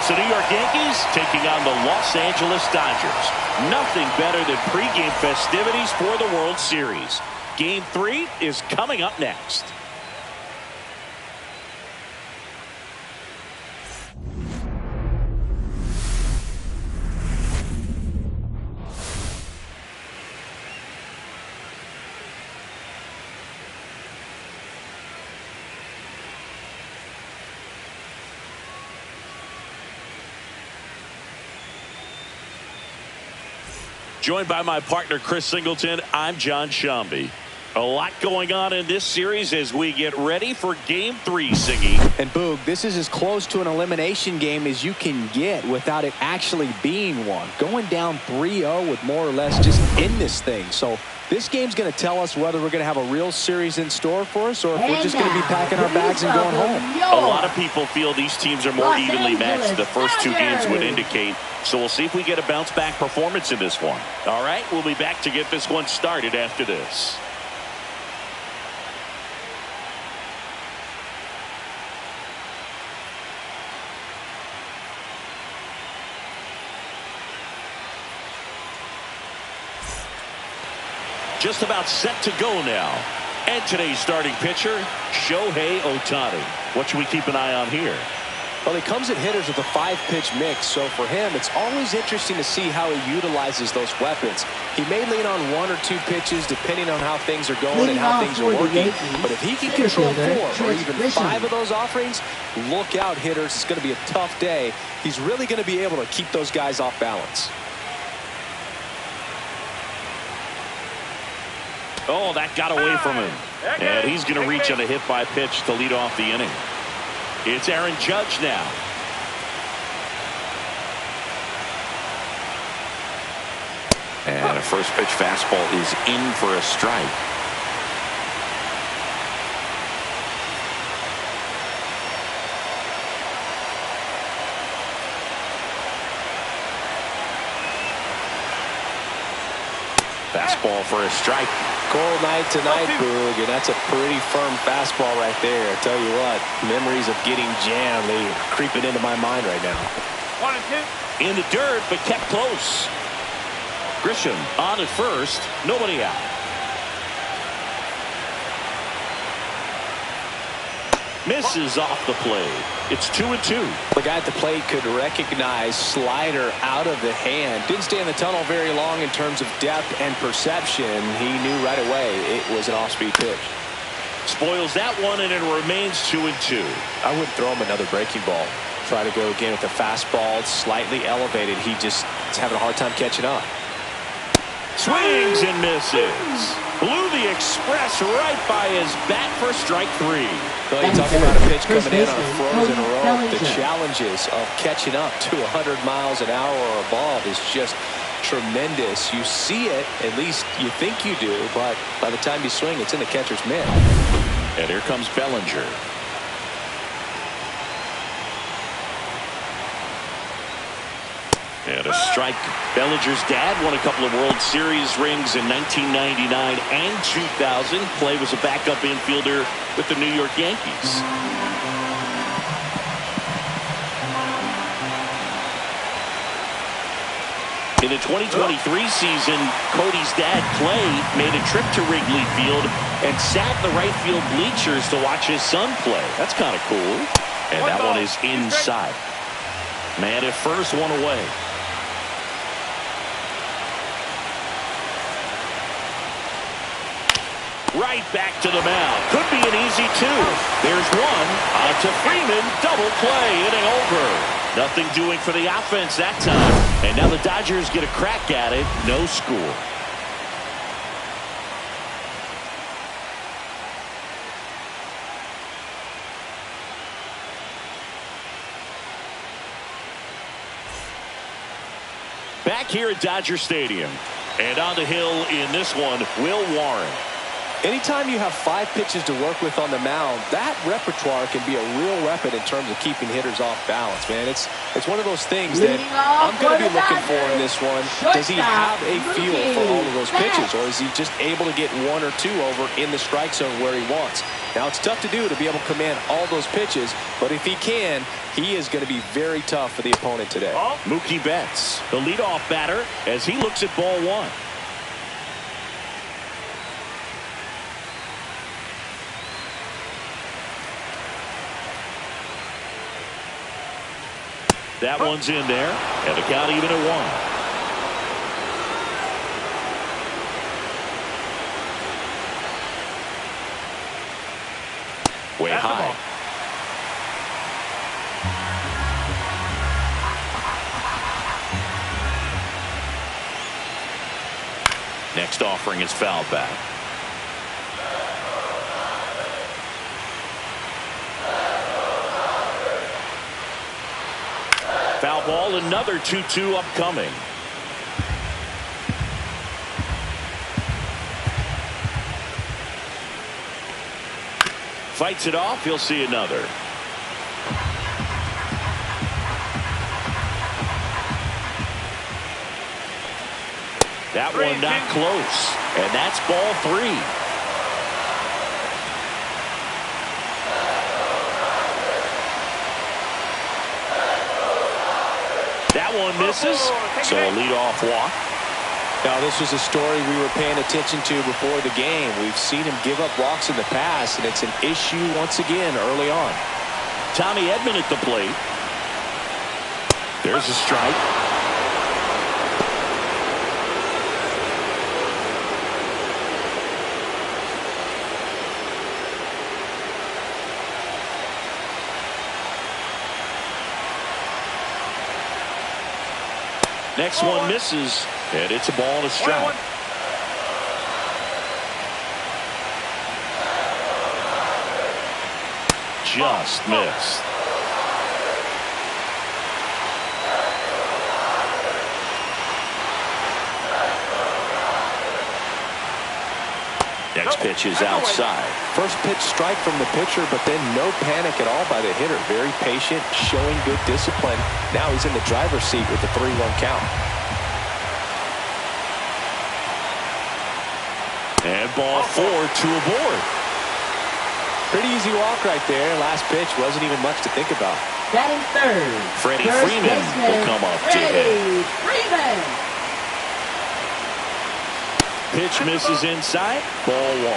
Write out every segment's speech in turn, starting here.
It's the New York Yankees taking on the Los Angeles Dodgers. Nothing better than pregame festivities for the World Series. Game 3 is coming up next. Joined by my partner, Chris Singleton, I'm John Shambi. A lot going on in this series as we get ready for Game 3, Siggy. And Boog, this is as close to an elimination game as you can get without it actually being one. Going down 3-0 with more or less just in this thing. So this game's going to tell us whether we're going to have a real series in store for us or if we're just going to be packing our bags and going home. A lot of people feel these teams are more evenly matched. The first two games would indicate. So we'll see if we get a bounce-back performance in this one. All right, we'll be back to get this one started after this. Just about set to go now. And today's starting pitcher, Shohei Ohtani. What should we keep an eye on here? Well, he comes at hitters with a 5-pitch mix, so for him, it's always interesting to see how he utilizes those weapons. He may lean on 1 or 2 pitches depending on how things are going and how things are working. But if he can control 4 or even 5 of those offerings, look out, hitters. It's going to be a tough day. He's really going to be able to keep those guys off balance. Oh, that got away from him. And he's going to reach on a hit by pitch to lead off the inning. It's Aaron Judge now. And a first pitch fastball is in for a strike. Fastball for a strike. Cold night tonight, Boog, and that's a pretty firm fastball right there. I tell you what, memories of getting jammed, they are creeping into my mind right now. 1 and 2. In the dirt, but kept close. Grisham on at first, nobody out. Misses off the plate. It's 2 and 2. The guy at the plate could recognize slider out of the hand. Didn't stay in the tunnel very long in terms of depth and perception. He knew right away it was an off-speed pitch. Spoils that one, and it remains 2 and 2. I wouldn't throw him another breaking ball. Try to go again with the fastball, slightly elevated. He just is having a hard time catching up. Swings and misses. Blew the express right by his bat for strike 3. Well, you're talking about a pitch coming in on a frozen rope. The challenges of catching up to 100 miles an hour or above is just tremendous. You see it, at least you think you do, but by the time you swing, it's in the catcher's mitt. And here comes Bellinger. And a strike. Bellinger's dad won a couple of World Series rings in 1999 and 2000. Clay was a backup infielder with the New York Yankees. In the 2023 season, Cody's dad, Clay, made a trip to Wrigley Field and sat in the right field bleachers to watch his son play. That's kind of cool. And that one is inside. Man at first, one away. Right back to the mound. Could be an easy 2. There's one. On to Freeman. Double play. Inning over. Nothing doing for the offense that time. And now the Dodgers get a crack at it. No score. Back here at Dodger Stadium. And on the hill in this one, Will Warren. Anytime you have 5 pitches to work with on the mound, that repertoire can be a real weapon in terms of keeping hitters off balance, man. It's one of those things that I'm going to be looking for in this one. Does he have a feel for all of those pitches, or is he just able to get 1 or 2 over in the strike zone where he wants? Now, it's tough to do to be able to command all those pitches, but if he can, he is going to be very tough for the opponent today. Mookie Betts, the leadoff batter, as he looks at ball 1. That one's in there, and the count even at 1. Way high. Next offering is fouled back. Foul ball, another 2-2 upcoming. Fights it off, he'll see another. That one not close, and that's ball 3. That one misses, so a leadoff walk. Now, this was a story we were paying attention to before the game. We've seen him give up walks in the past, and it's an issue once again early on. Tommy Edman at the plate. There's a strike. Next one misses, and it's a ball and a strike. Just missed. Next pitch is outside. First pitch strike from the pitcher, but then no panic at all by the hitter. Very patient, showing good discipline. Now he's in the driver's seat with the 3-1 count. And ball 4, 2 aboard. Pretty easy walk right there. Last pitch wasn't even much to think about. Batting third. Freddie Freeman will come up to hit. Pitch misses inside. Ball 1.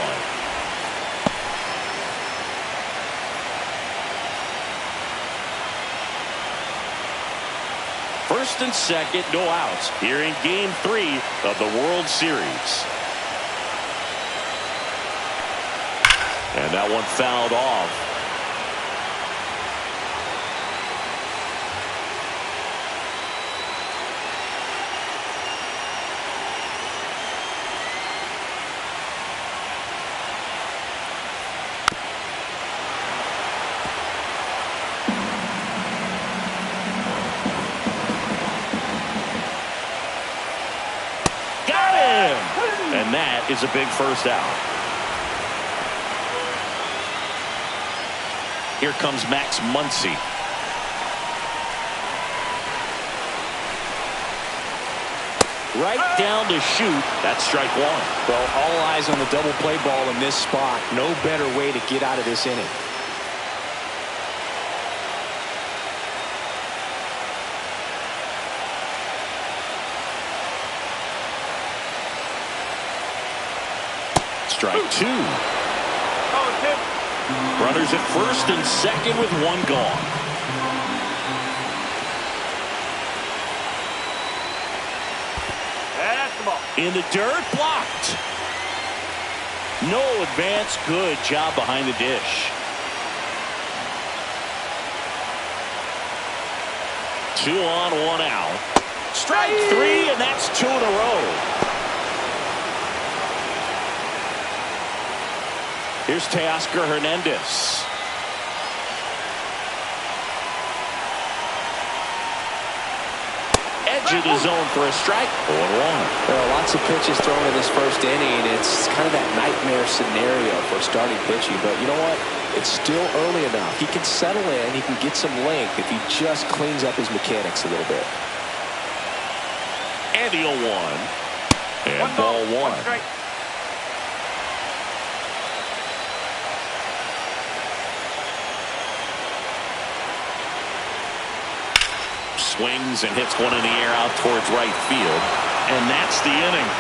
First and second, no outs here in Game 3 of the World Series. And that one fouled off. Got him! And that is a big first out. Here comes Max Muncy. Right down to shoot. That's strike 1. Well, all eyes on the double play ball in this spot. No better way to get out of this inning. Strike 2. Runners at first and second with 1 gone. That's the ball. In the dirt, blocked. No advance, good job behind the dish. 2 on, 1 out. Strike 3, and that's 2 in a row. Here's Teoscar Hernandez. Edge of the zone for a strike. 0-1. There are lots of pitches thrown in this first inning. It's kind of that night nightmare scenario for starting pitching, but you know what? It's still early enough. He can settle in. He can get some length if he just cleans up his mechanics a little bit. And the 0-1. And ball one. Swings and hits one in the air out towards right field. And that's the inning.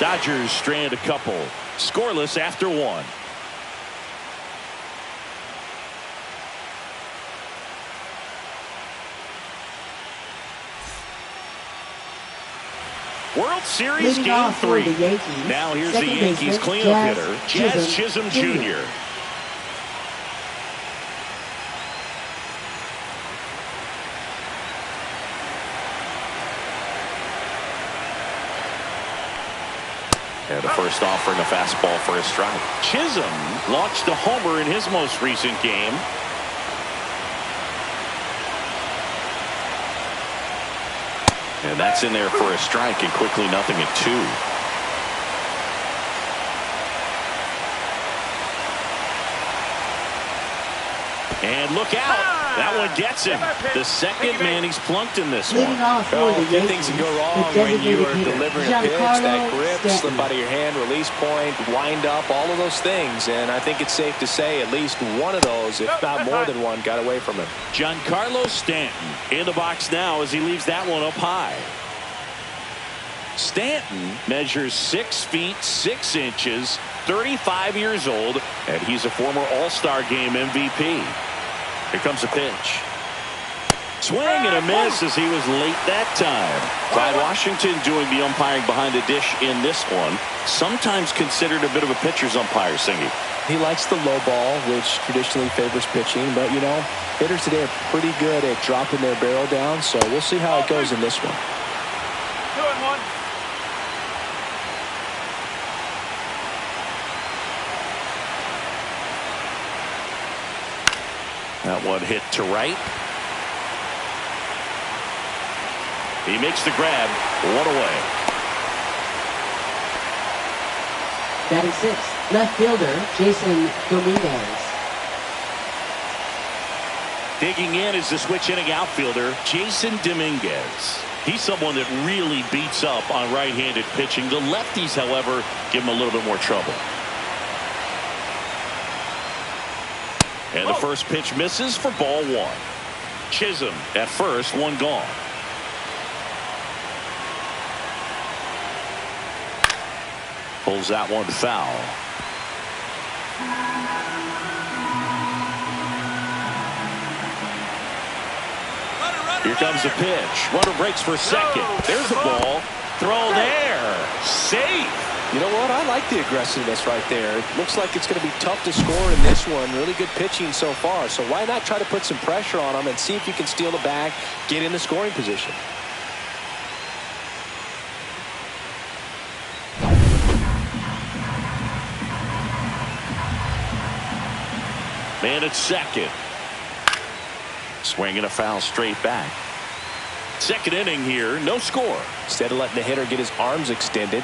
Dodgers strand a couple. Scoreless after one. World Series Leading Game off for 3. the Yankees, Now here's the second Yankees baseman, cleanup hitter, Jazz Chisholm Chisholm Jr. And the first offering a fastball for a strike. Chisholm launched a homer in his most recent game. And that's in there for a strike, and quickly 0-2. And look out. That one gets him. The second man he's plunked in this one. Leading off for the Good Yankees, things can go the wrong when you designated are hitter, delivering a pitch. That grip, Stanton. slip out of your hand, release point, wind up, all of those things. And I think it's safe to say at least one of those, if not more than one, got away from him. Giancarlo Stanton in the box now as he leaves that one up high. Stanton measures 6 feet 6 inches, 35 years old, and he's a former All-Star Game MVP. Here comes a pitch. Swing and a miss as he was late that time. Clyde Washington doing the umpiring behind the dish in this one. Sometimes considered a bit of a pitcher's umpire, Singy. He likes the low ball, which traditionally favors pitching. But, you know, hitters today are pretty good at dropping their barrel down. So we'll see how it goes in this one. 2-1. That one hit to right. He makes the grab. One away. Batting sixth, left fielder Jason Dominguez. Digging in is the switch inning outfielder, Jason Dominguez. He's someone that really beats up on right-handed pitching. The lefties, however, give him a little bit more trouble. And the first pitch misses for ball one. Chisholm at first, one gone. Pulls that one foul. Here comes the pitch. Runner breaks for second. There's a ball. Throw there. Safe. You know what? I like the aggressiveness right there. It looks like it's going to be tough to score in this one. Really good pitching so far. So why not try to put some pressure on him and see if you can steal the bag, get in the scoring position. Man at second. Swinging a foul straight back. Second inning here, no score. Instead of letting the hitter get his arms extended,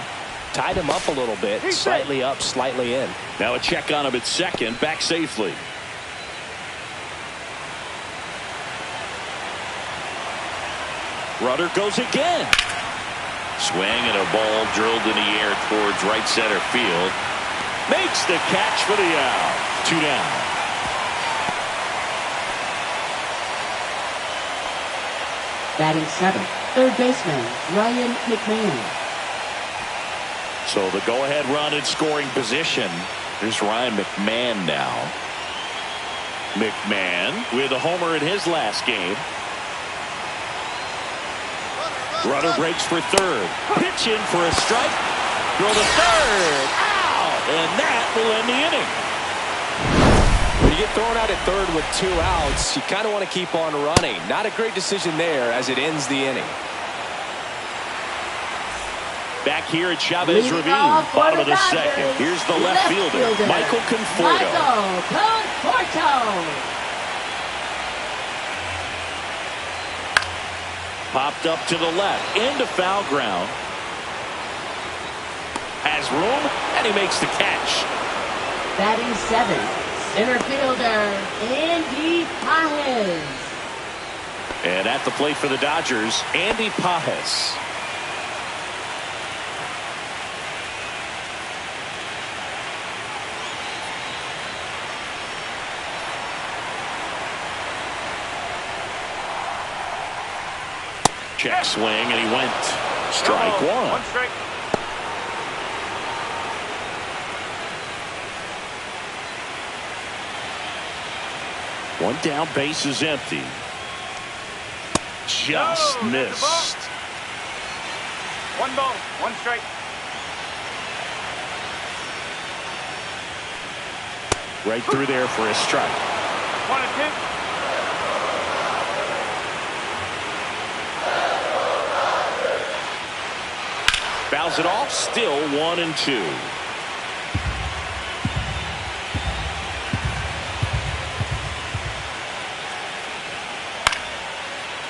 tied him up a little bit, slightly up, slightly in. Now a check on him at second, back safely. Rudder goes again. Swing and a ball drilled in the air towards right center field. Makes the catch for the out. 2 down. Batting seventh, third baseman Ryan McMahon. So the go-ahead run in scoring position. Here's Ryan McMahon now. McMahon with a homer in his last game. Runner breaks for third. Pitch in for a strike. Throw to third. Ow! And that will end the inning. When you get thrown out at third with 2 outs, you kind of want to keep on running. Not a great decision there as it ends the inning. Back here at Chavez Ravine, bottom of the second. Here's the left fielder, Michael Conforto. Popped up to the left, into foul ground. Has has room, and he makes the catch. Batting 7th, center fielder, Andy Pajes. And at the plate for the Dodgers, Andy Pajes. Check swing, and he went. Strike one. One strike. One down, base is empty. Just missed. One ball, one strike. Right through there for a strike. 1-2. Fouls it off, still 1-2.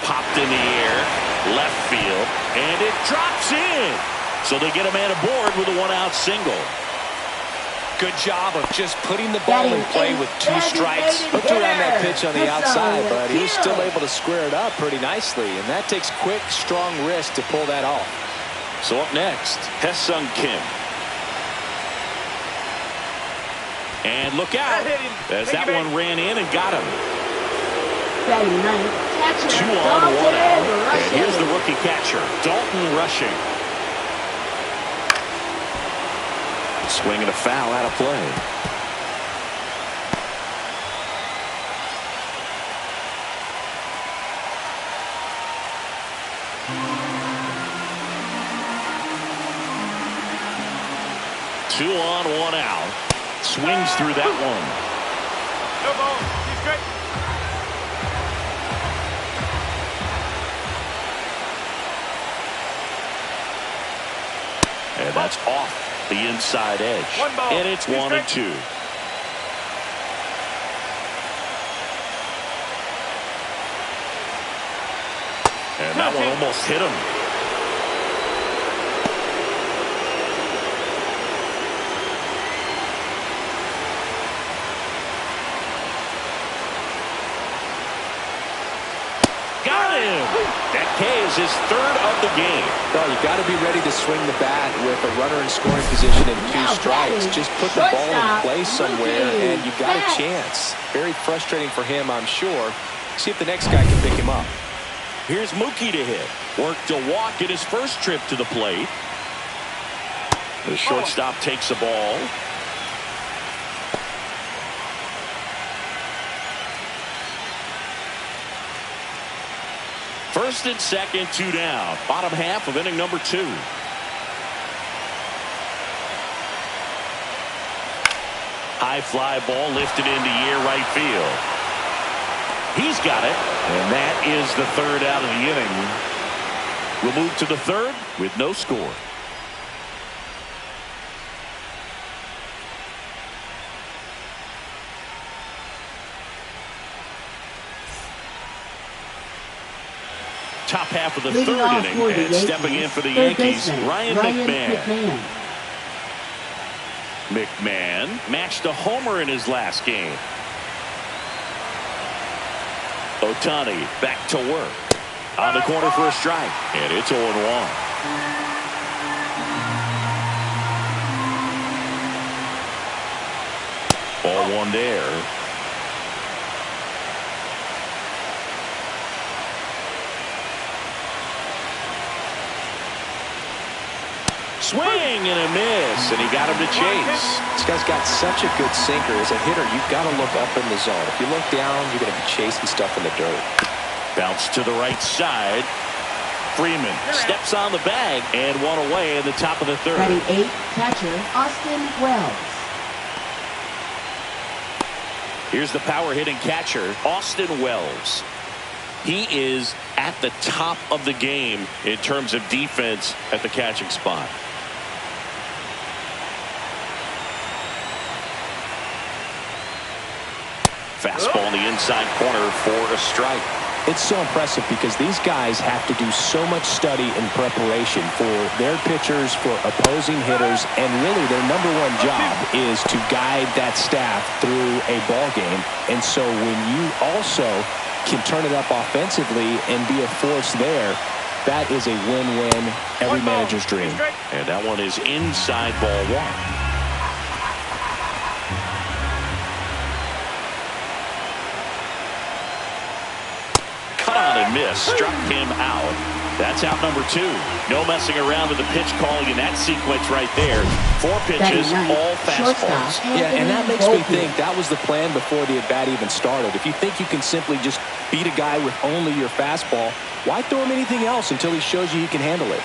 Popped in the air, left field, and it drops in. So they get a man aboard with a one-out single. Good job of just putting the ball in play with 2 strikes. Looked around that pitch on the outside, but he was still able to square it up pretty nicely. And that takes quick, strong wrist to pull that off. So up next, Haesung Kim. And look out, as that one ran in and got him. Batting 9th, catcher, 2 on, 1 Dalton out. Rushing. And here's the rookie catcher, Dalton Rushing. Swinging a foul out of play. Two on, 1 out. Swings through that one. No ball, 2 strike. And that's off the inside edge. One ball, And it's 2 1-2. strikes. And that one almost hit him. Got him. That K is his 3rd of the game. Well, you got to be ready to swing the bat with a runner in scoring position and 2 Now strikes. batting, Just put the ball in shortstop, play somewhere, Mookie and you got a Betts. chance. Very frustrating for him, I'm sure. See if the next guy can pick him up. Here's Mookie to hit. Worked a walk in his first trip to the plate. The shortstop takes the ball. First and second, 2 down. Bottom half of inning number 2. High fly ball lifted into air right field. He's got it, and that is the 3rd out of the inning. We'll move to the 3rd with no score. Top half of the Leading 3rd off inning, for the and Yankees, stepping in for the 3rd Yankees, baseman, Ryan McMahon. McMahon matched a homer in his last game. Ohtani back to work. On the corner for a strike. And it's 0-1. Ball 1 there. Swing and a miss, and he got him to chase. This guy's got such a good sinker. As a hitter, you've got to look up in the zone. If you look down, you're going to be chasing stuff in the dirt. Bounce to the right side. Freeman steps on the bag and 1 away in the top of the 3rd. Batting 8th, catcher, Austin Wells. Here's the power hitting catcher, Austin Wells. He is at the top of the game in terms of defense at the catching spot. Fastball in the inside corner for a strike. It's so impressive because these guys have to do so much study and preparation for their pitchers, for opposing hitters, and really their number one job is to guide that staff through a ball game. And so when you also can turn it up offensively and be a force there, that is a win-win, every manager's dream. And that one is inside ball one. Miss, struck him out. That's out number 2. No messing around with the pitch calling in that sequence right there. 4 pitches, all fastballs. Yeah, and that makes me think that was the plan before the at-bat even started. If you think you can simply just beat a guy with only your fastball, why throw him anything else until he shows you he can handle it?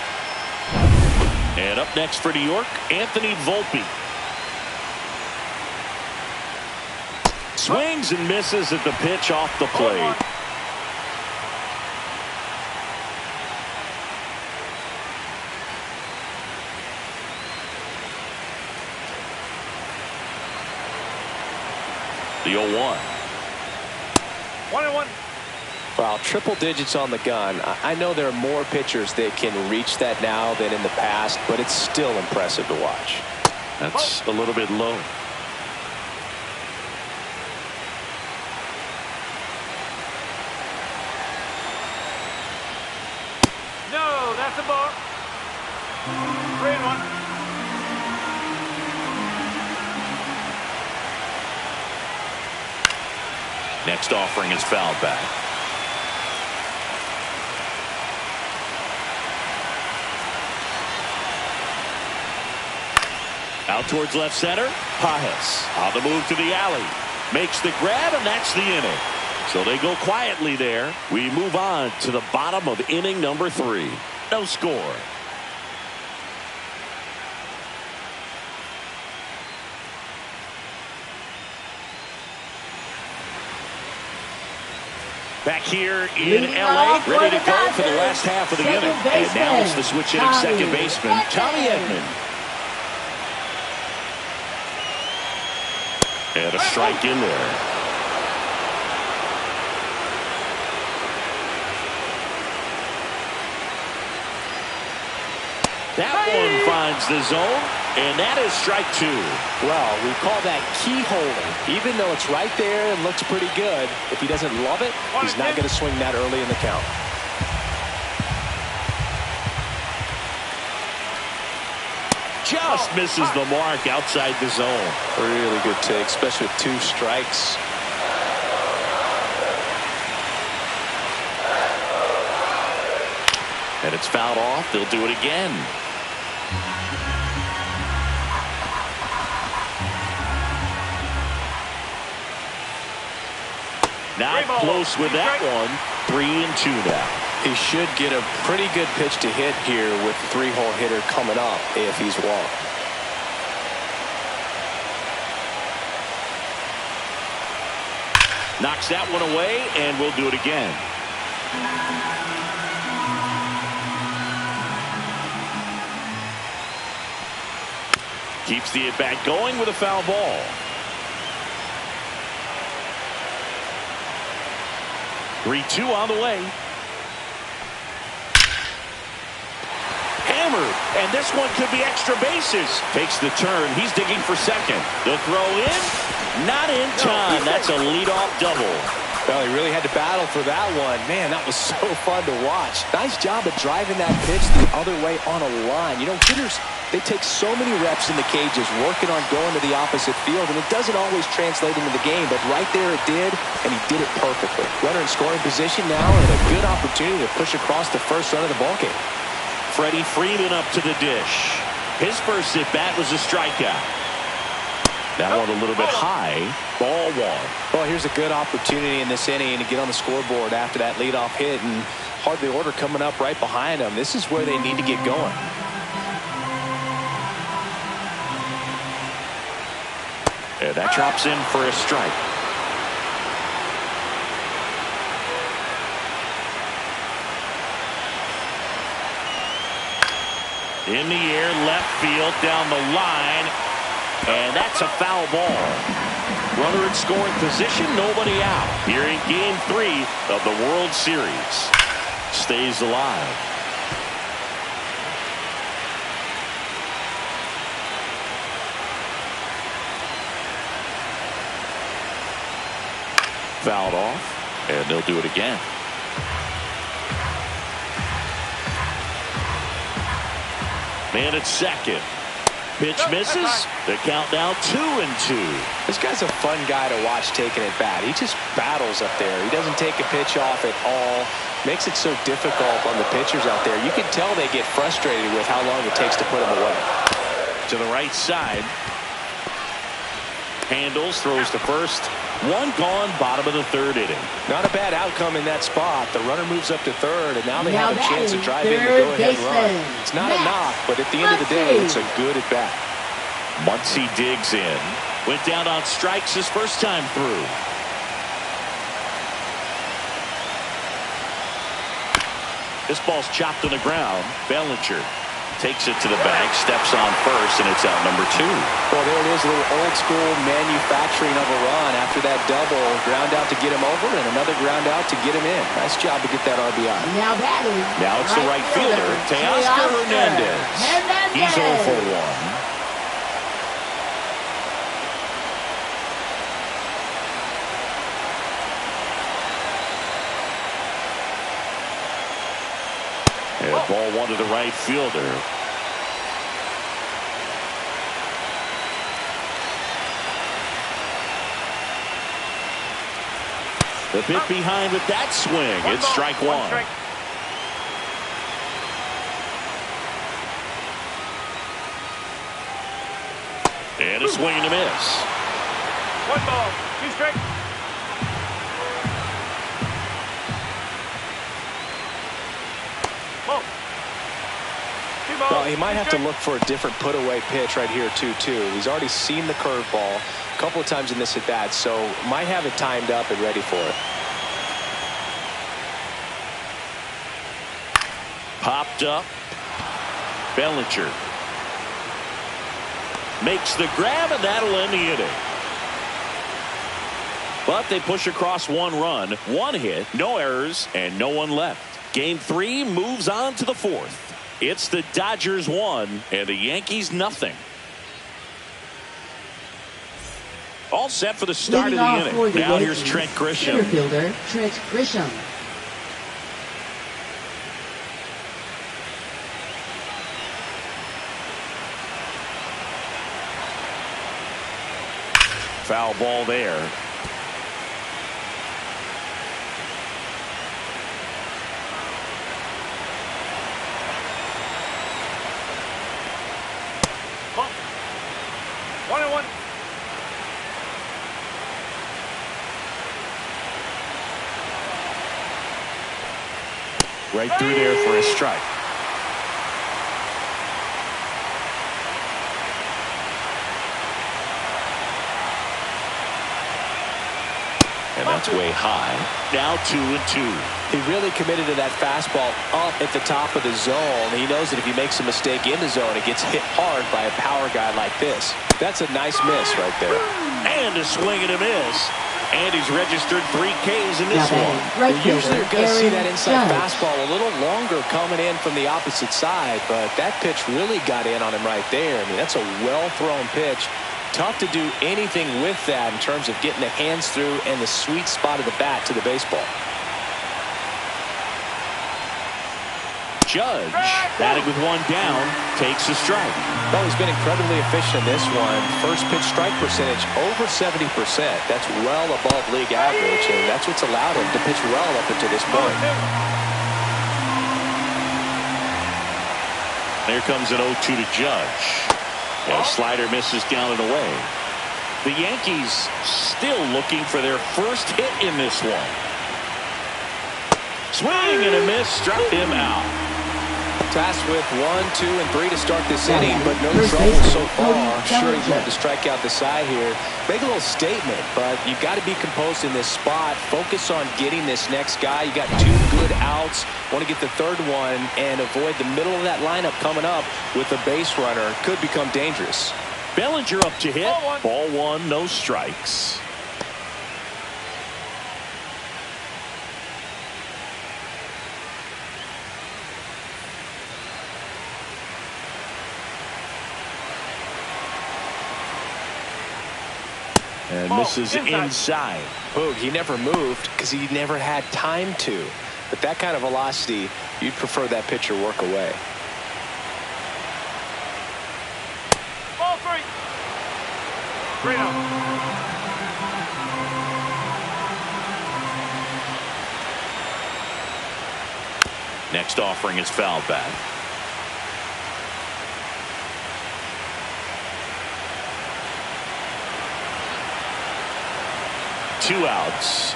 And up next for New York, Anthony Volpe. Swings and misses at the pitch off the plate. The 0-1. 1-1. Wow, triple digits on the gun. I know there are more pitchers that can reach that now than in the past, but it's still impressive to watch. That's a little bit low. No, that's a ball. 3-1. Next offering is fouled back. Out towards left center. Pajes on the move to the alley. Makes the grab, and that's the inning. So they go quietly there. We move on to the bottom of inning number 3. No score. Back here in L.A., ready to go for the last half of the inning. And now it's the switch-hitting second baseman, Tommy Edman. And a strike in there. That one finds the zone, and that is strike 2. Well, we call that keyholing. Even though it's right there and looks pretty good, if he doesn't love it, he's not going to swing that early in the count. Just misses the mark outside the zone. Really good take, especially with 2 strikes. And it's fouled off. They'll do it again. Not close with that one. 3-2 now. He should get a pretty good pitch to hit here with the 3-hole hitter coming up if he's walked. Knocks that one away, and we'll do it again. Keeps the at-bat going with a foul ball. Three-2 on the way. Hammered, and this one could be extra bases. Takes the turn. He's digging for second. The throw in, not in time. That's a leadoff double. Well, he really had to battle for that one. Man, that was so fun to watch. Nice job of driving that pitch the other way on a line. You know, hitters, they take so many reps in the cages working on going to the opposite field, and it doesn't always translate into the game, but right there it did, and he did it perfectly. Runner in scoring position now, and a good opportunity to push across the first run of the ballgame. Freddie Freeman up to the dish. His first at-bat was a strikeout. That one a little bit high. Ball 1. Well, here's a good opportunity in this inning to get on the scoreboard after that leadoff hit, and hardly order coming up right behind them. This is where they need to get going. And that drops in for a strike. In the air, left field, down the line, and that's a foul ball. Runner in scoring position, nobody out. Here in Game 3 of the World Series. Stays alive. Fouled off, and they'll do it again. Man at second. Pitch misses. The count now 2-2. This guy's a fun guy to watch taking at bat. He just battles up there. He doesn't take a pitch off at all. Makes it so difficult on the pitchers out there. You can tell they get frustrated with how long it takes to put him away. To the right side. Handles, throws to first. One gone, bottom of the third inning. Not a bad outcome in that spot. The runner moves up to third, and now they have a chance to drive in the go-ahead run. It's not a knock, but at the end of the day, it's a good at bat. Muncy digs in. Went down on strikes his first time through. This ball's chopped to the ground. Bellinger takes it to the bag, steps on first, and it's out number 2. Well, there it is, a little old school manufacturing of a run after that double. Ground out to get him over, and another ground out to get him in. Nice job to get that RBI. Now it's the right fielder, Teoscar Hernandez. He's 0 for 1. And ball one to the right fielder. The bit behind with that swing. It's strike one. And a swing and a miss. 1 ball, 2 strikes. Well, he might have to look for a different put-away pitch right here, 2-2. He's already seen the curveball a couple of times in this at-bat, so might have it timed up and ready for it. Popped up. Bellinger makes the grab, and that'll end the inning. But they push across 1 run, 1 hit, no errors, and no one left. Game 3 moves on to the 4th. It's the Dodgers 1 and the Yankees nothing. All set for the start of the inning. Now here's Trent Grisham. Fielder Trent Grisham. Foul ball there. Right through there for a strike. And that's way high. Now 2-2. He really committed to that fastball up at the top of the zone. He knows that if he makes a mistake in the zone, it gets hit hard by a power guy like this. That's a nice miss right there. And a swing and a miss. And he's registered 3 Ks in this one. Usually you're going to see that inside fastball a little longer coming in from the opposite side, but that pitch really got in on him right there. I mean, that's a well-thrown pitch. Tough to do anything with that in terms of getting the hands through and the sweet spot of the bat to the baseball. Judge, batting with 1 down, takes a strike. Well, he's been incredibly efficient in this one. First pitch strike percentage over 70%. That's well above league average, and that's what's allowed him to pitch well up until this point. There comes an 0-2 to Judge. And a slider misses down and away. The Yankees still looking for their first hit in this one. Swing and a miss, struck him out. Tasked with 1, 2, and 3 to start this inning, but no trouble so far. Sure, he'd love to strike out the side here. Make a little statement, but you've got to be composed in this spot. Focus on getting this next guy. You got 2 good outs. Want to get the 3rd one and avoid the middle of that lineup coming up with a base runner. Could become dangerous. Bellinger up to hit. Ball one, no strikes. And misses inside. Boog, he never moved because he never had time to. But that kind of velocity, you'd prefer that pitcher work away. Ball three. 3-0. Next offering is fouled back. Two outs.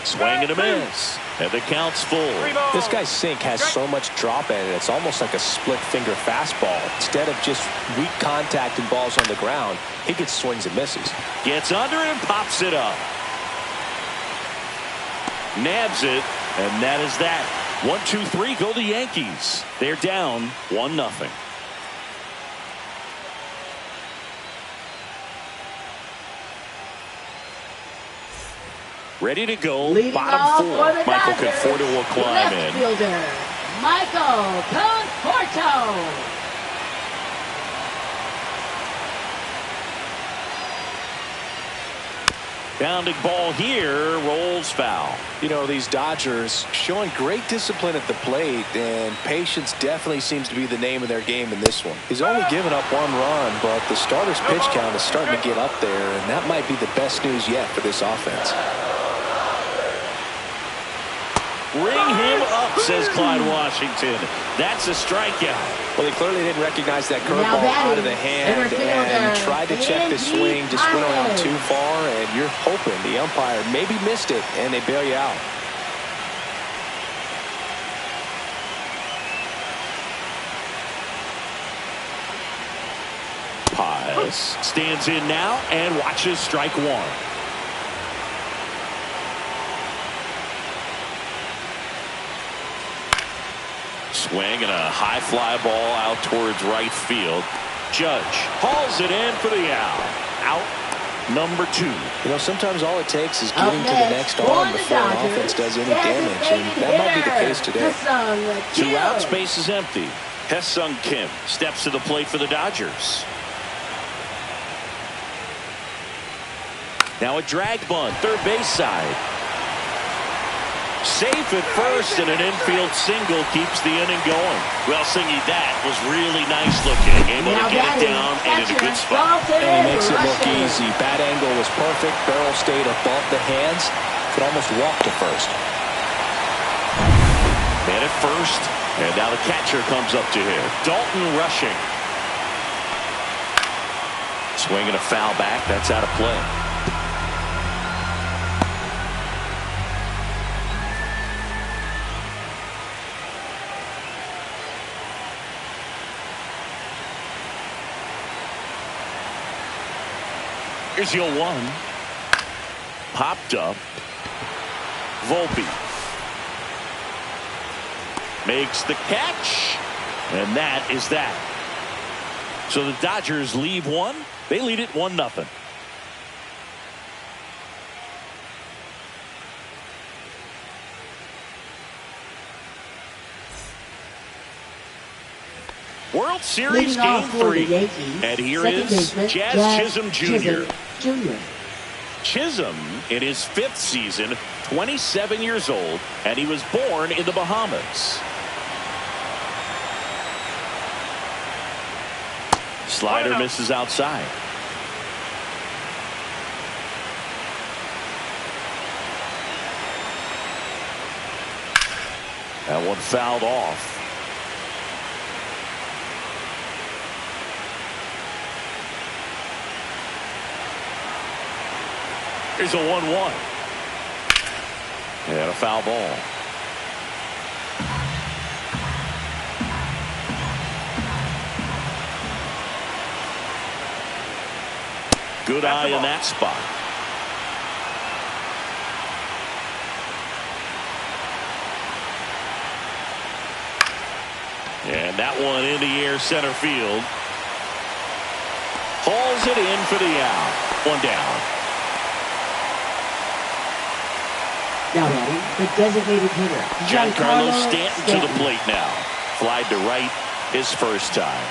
Swing and a miss. And the count's full. This guy's sink has so much drop in it. It's almost like a split finger fastball. Instead of just weak contact and balls on the ground, he gets swings and misses. Gets under it and pops it up. Nabs it. And that is that. 1-2-3 go the Yankees. They're down 1-0. Ready to go. Leading Bottom four. for the Michael Dodgers, Conforto will climb left in. fielder, Michael Conforto. Pounding ball here. Rolls foul. You know, these Dodgers showing great discipline at the plate, and patience definitely seems to be the name of their game in this one. He's only given up one run, but the starter's pitch count is starting to get up there, and that might be the best news yet for this offense. Ring him up, says Clyde Washington. That's a strikeout. Well, he clearly didn't recognize that curveball out of the hand and tried to check the swing, just went around too far, and you're hoping the umpire maybe missed it, and they bail you out. Pies stands in now and watches strike one. Swing and a high fly ball out towards right field. Judge hauls it in for the out. Out number 2. You know, sometimes all it takes is getting to the next arm before an offense does any damage, and that might be the case today. 2 outs, base is empty. Hesung Kim steps to the plate for the Dodgers. Now a drag bunt, third base side. Safe at first, and an infield single keeps the inning going. Well, Singy, that was really nice looking. Able to get it down and in a good spot. And he makes it look easy. Bat angle was perfect. Barrel stayed above the hands. Could almost walk to first. Man at first, and now the catcher comes up to him. Dalton rushing. Swing and a foul back. That's out of play. Here's your 1. Popped up. Volpe makes the catch, and that is that. So the Dodgers leave 1. They lead it 1-0. World Series Game 3, and here is Jazz Chisholm Jr. Chisholm in his 5th season, 27 years old, and he was born in the Bahamas. Slider misses outside. That one fouled off. Here's a 1-1. And a foul ball. Good eye in that spot. And that one in the air center field. Hauls it in for the out. One down. Now batting, the designated hitter, Giancarlo Stanton to the plate now. Flied to right his first time.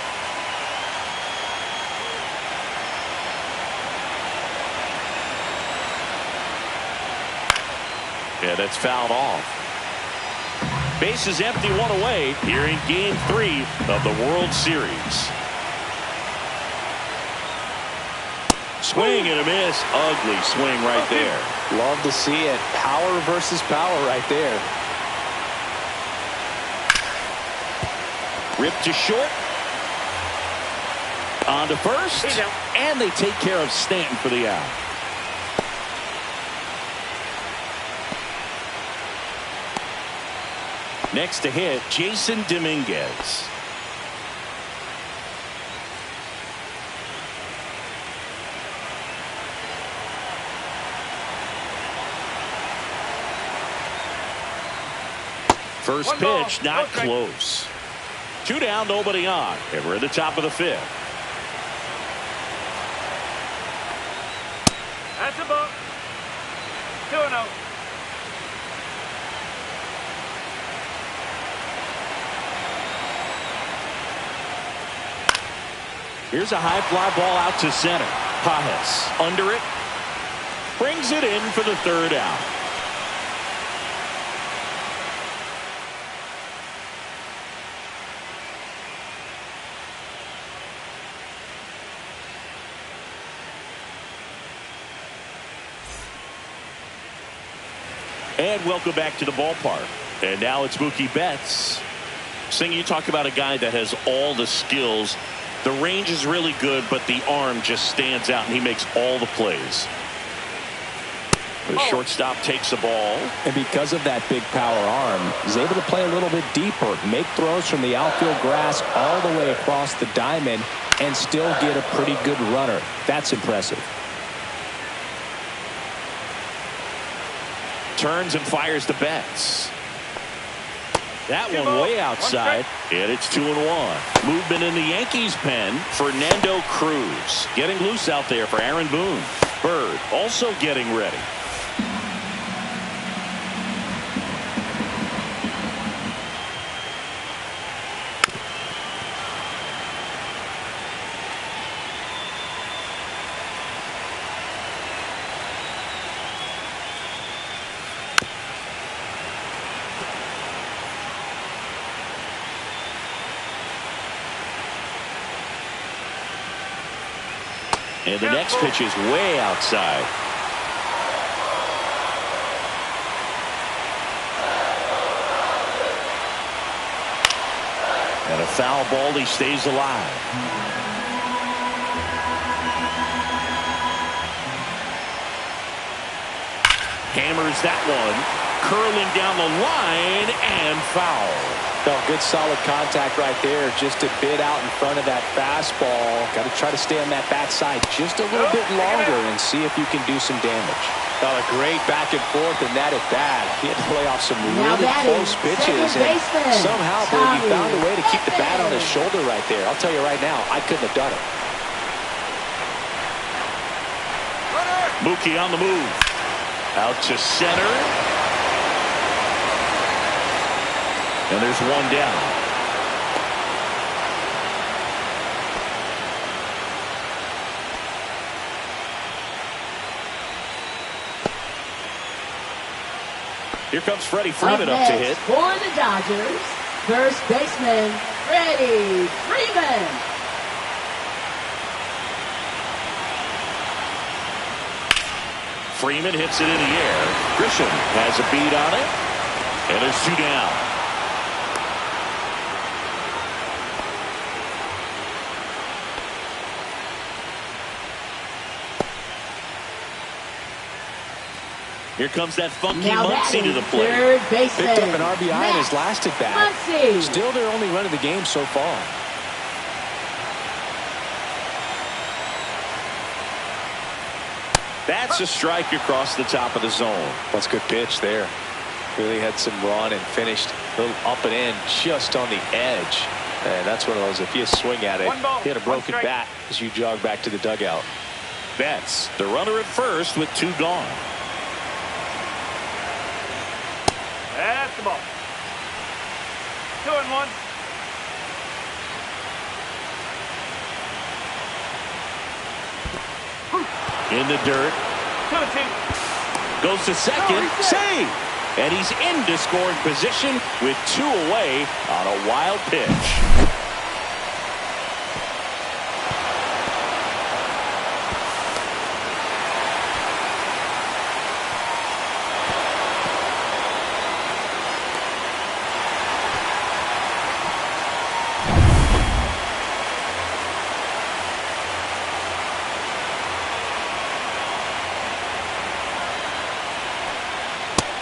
Yeah, that's fouled off. Base is empty, one away here in Game 3 of the World Series. Swing and a miss. Ugly swing right there. Love to see it. Power versus power right there. Ripped to short. On to first. And they take care of Stanton for the out. Next to hit, Jason Dominguez. First pitch, not close. 2 down, nobody on. And we're at the top of the 5th. That's a ball. 2-0. Here's a high fly ball out to center. Pajes under it. Brings it in for the 3rd out. And welcome back to the ballpark. And now it's Mookie Betts. Sing, you talk about a guy that has all the skills. The range is really good, but the arm just stands out, and he makes all the plays. The shortstop takes the ball. And because of that big power arm, he's able to play a little bit deeper, make throws from the outfield grass all the way across the diamond, and still get a pretty good runner. That's impressive. Turns and fires to Betts. That one way outside, and it's 2-1. Movement in the Yankees pen. Fernando Cruz getting loose out there for Aaron Boone. Bird also getting ready. And the next pitch is way outside. And a foul ball, he stays alive. Hammers that one. Curling down the line and foul. No, good solid contact right there. Just a bit out in front of that fastball. Got to try to stay on that bat side just a little bit longer and see if you can do some damage. A great back and forth in that at bat. He had to play off some really close pitches, and somehow he found a way to keep the bat on his shoulder right there. I'll tell you right now, I couldn't have done it. Mookie on the move. Out to center. And there's one down. Here comes Freddie Freeman up to hit. For the Dodgers, first baseman, Freddie Freeman. Freeman hits it in the air. Grisham has a beat on it. And there's 2 down. Here comes that funky Muncy to the plate. Third baseman. Picked up an RBI in his last at bat. Muncy. Still their only run of the game so far. That's a strike across the top of the zone. That's a good pitch there. Really had some run and finished a little up and in just on the edge. And that's one of those, if you swing at it, One ball, hit a one broken strike. bat as you jog back to the dugout. Betts, the runner at first with 2 gone. That's the ball. 2-1. In the dirt. 2-2. Goes to second. Save! And he's into scoring position with 2 away on a wild pitch.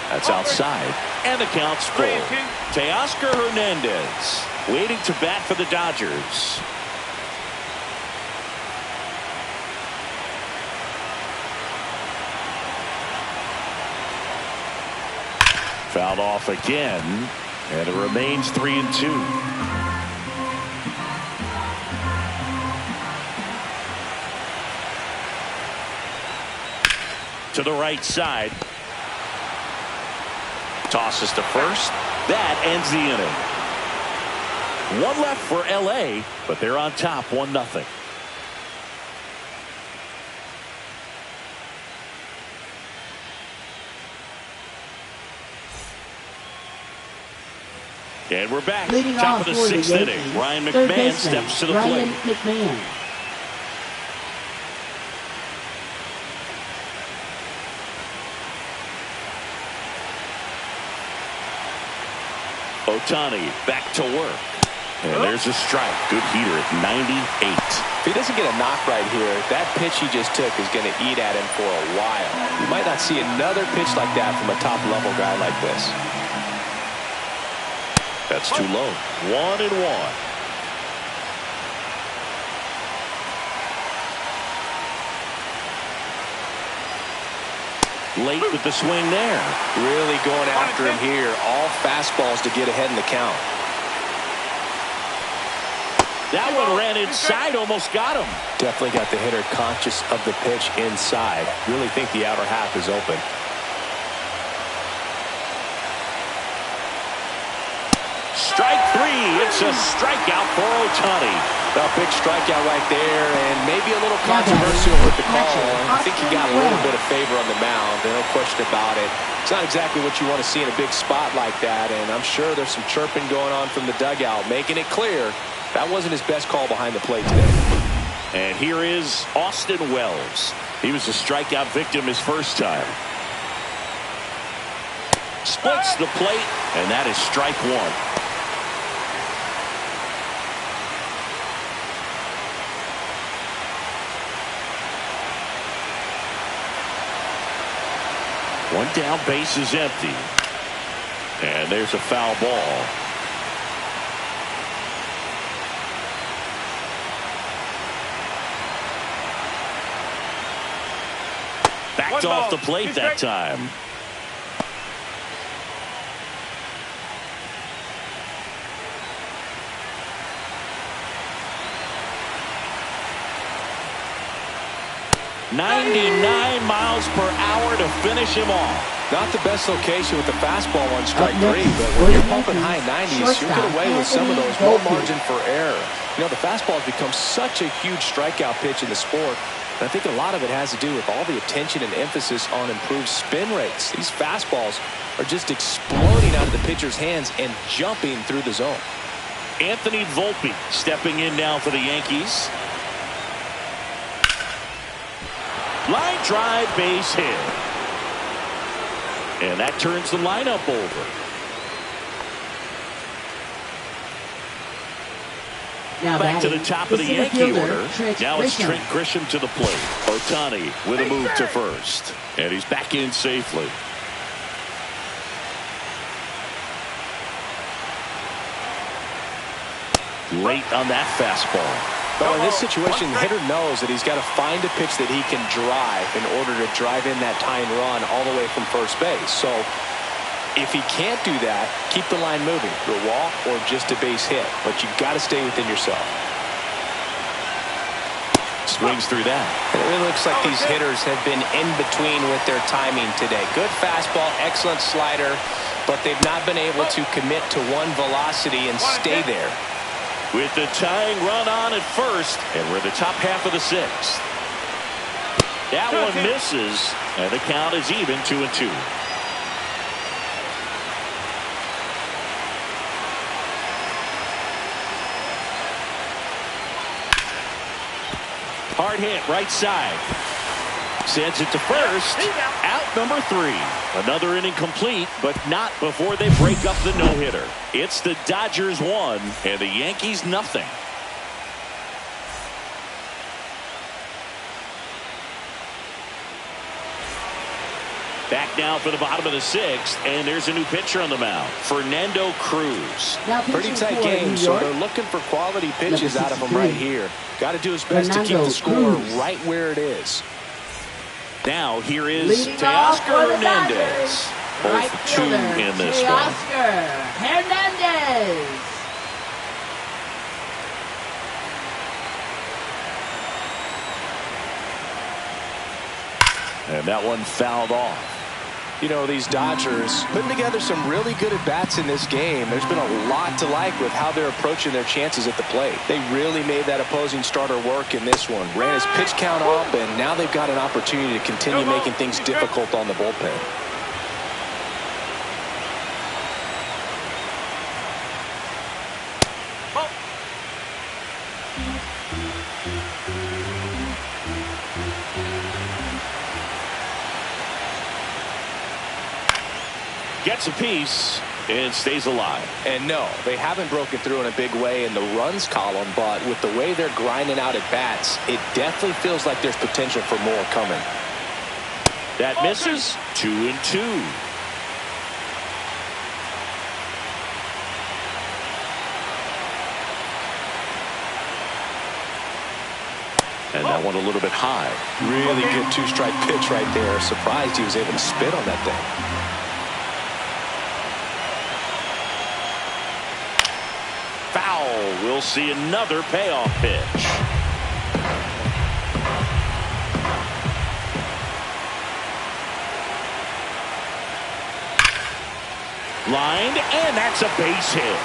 That's outside. And the count's full. 3-2. Teoscar Hernandez waiting to bat for the Dodgers. Fouled off again. And it remains 3-2. To the right side. Tosses to first. That ends the inning. 1 left for L.A., but they're on top 1-0. And we're back. Leading Top off of the for the 6th inning. Yankees, Ryan third McMahon baseman, steps to the Ryan plate. McMahon. Ohtani back to work. And there's a strike. Good heater at 98. If he doesn't get a knock right here, that pitch he just took is going to eat at him for a while. You might not see another pitch like that from a top-level guy like this. That's too low. 1-1. Late with the swing there. Really going after him here. All fastballs to get ahead in the count. That one ran inside, almost got him. Definitely got the hitter conscious of the pitch inside. Really think the outer half is open. Strike 3. It's a strikeout for Ohtani. A big strikeout right there, and maybe a little controversial with the call. I think he got a little bit of favor on the mound. No question about it. It's not exactly what you want to see in a big spot like that, and I'm sure there's some chirping going on from the dugout, making it clear that wasn't his best call behind the plate today. And here is Austin Wells. He was a strikeout victim his first time. Splits the plate, and that is strike 1. One down, base is empty. And there's a foul ball. Backed off the plate that time. .99 miles per hour to finish him off. Not the best location with the fastball on strike 3, but when you're pumping high 90s, you'll get away with some of those, no margin for error. You know, the fastball has become such a huge strikeout pitch in the sport. And I think a lot of it has to do with all the attention and emphasis on improved spin rates. These fastballs are just exploding out of the pitcher's hands and jumping through the zone. Anthony Volpe stepping in now for the Yankees. Line drive, base hit. And that turns the lineup over. Now Back to the batting, top of the Yankee fielder, order. Trent Now it's Grisham. Trent Grisham to the plate. Ohtani with a move to first. And he's back in safely. Late on that fastball. Well, in this situation, the hitter knows that he's got to find a pitch that he can drive in order to drive in that tying run all the way from first base. So If he can't do that, keep the line moving. A walk or just a base hit. But you've got to stay within yourself. Swings through that. And it really looks like these hitters have been in between with their timing today. Good fastball, excellent slider, but they've not been able to commit to one velocity and stay there. With the tying run on at first, and we're in the top half of the sixth. That one misses, and the count is even 2-2. Hard hit, right side. Sends it to first. Out number 3. Another inning complete, but not before they break up the no-hitter. It's the Dodgers 1 and the Yankees nothing. Back now for the bottom of the 6th, and there's a new pitcher on the mound, Fernando Cruz. Pretty tight game, so they're looking for quality pitches out of him right here. Got to do his best to keep the score right where it is. Now here is Teoscar Hernandez. Both for 2 in this one. Teoscar Hernandez. And that one fouled off. You know, these Dodgers putting together some really good at-bats in this game. There's been a lot to like with how they're approaching their chances at the plate. They really made that opposing starter work in this one. Ran his pitch count up, and now they've got an opportunity to continue making things difficult on the bullpen. Gets a piece and stays alive. And no, they haven't broken through in a big way in the runs column, but with the way they're grinding out at bats, it definitely feels like there's potential for more coming. That misses. 2-2. And that one a little bit high. Really good 2-strike pitch right there. Surprised he was able to spit on that thing. Foul. We'll see another payoff pitch. Lined, and that's a base hit.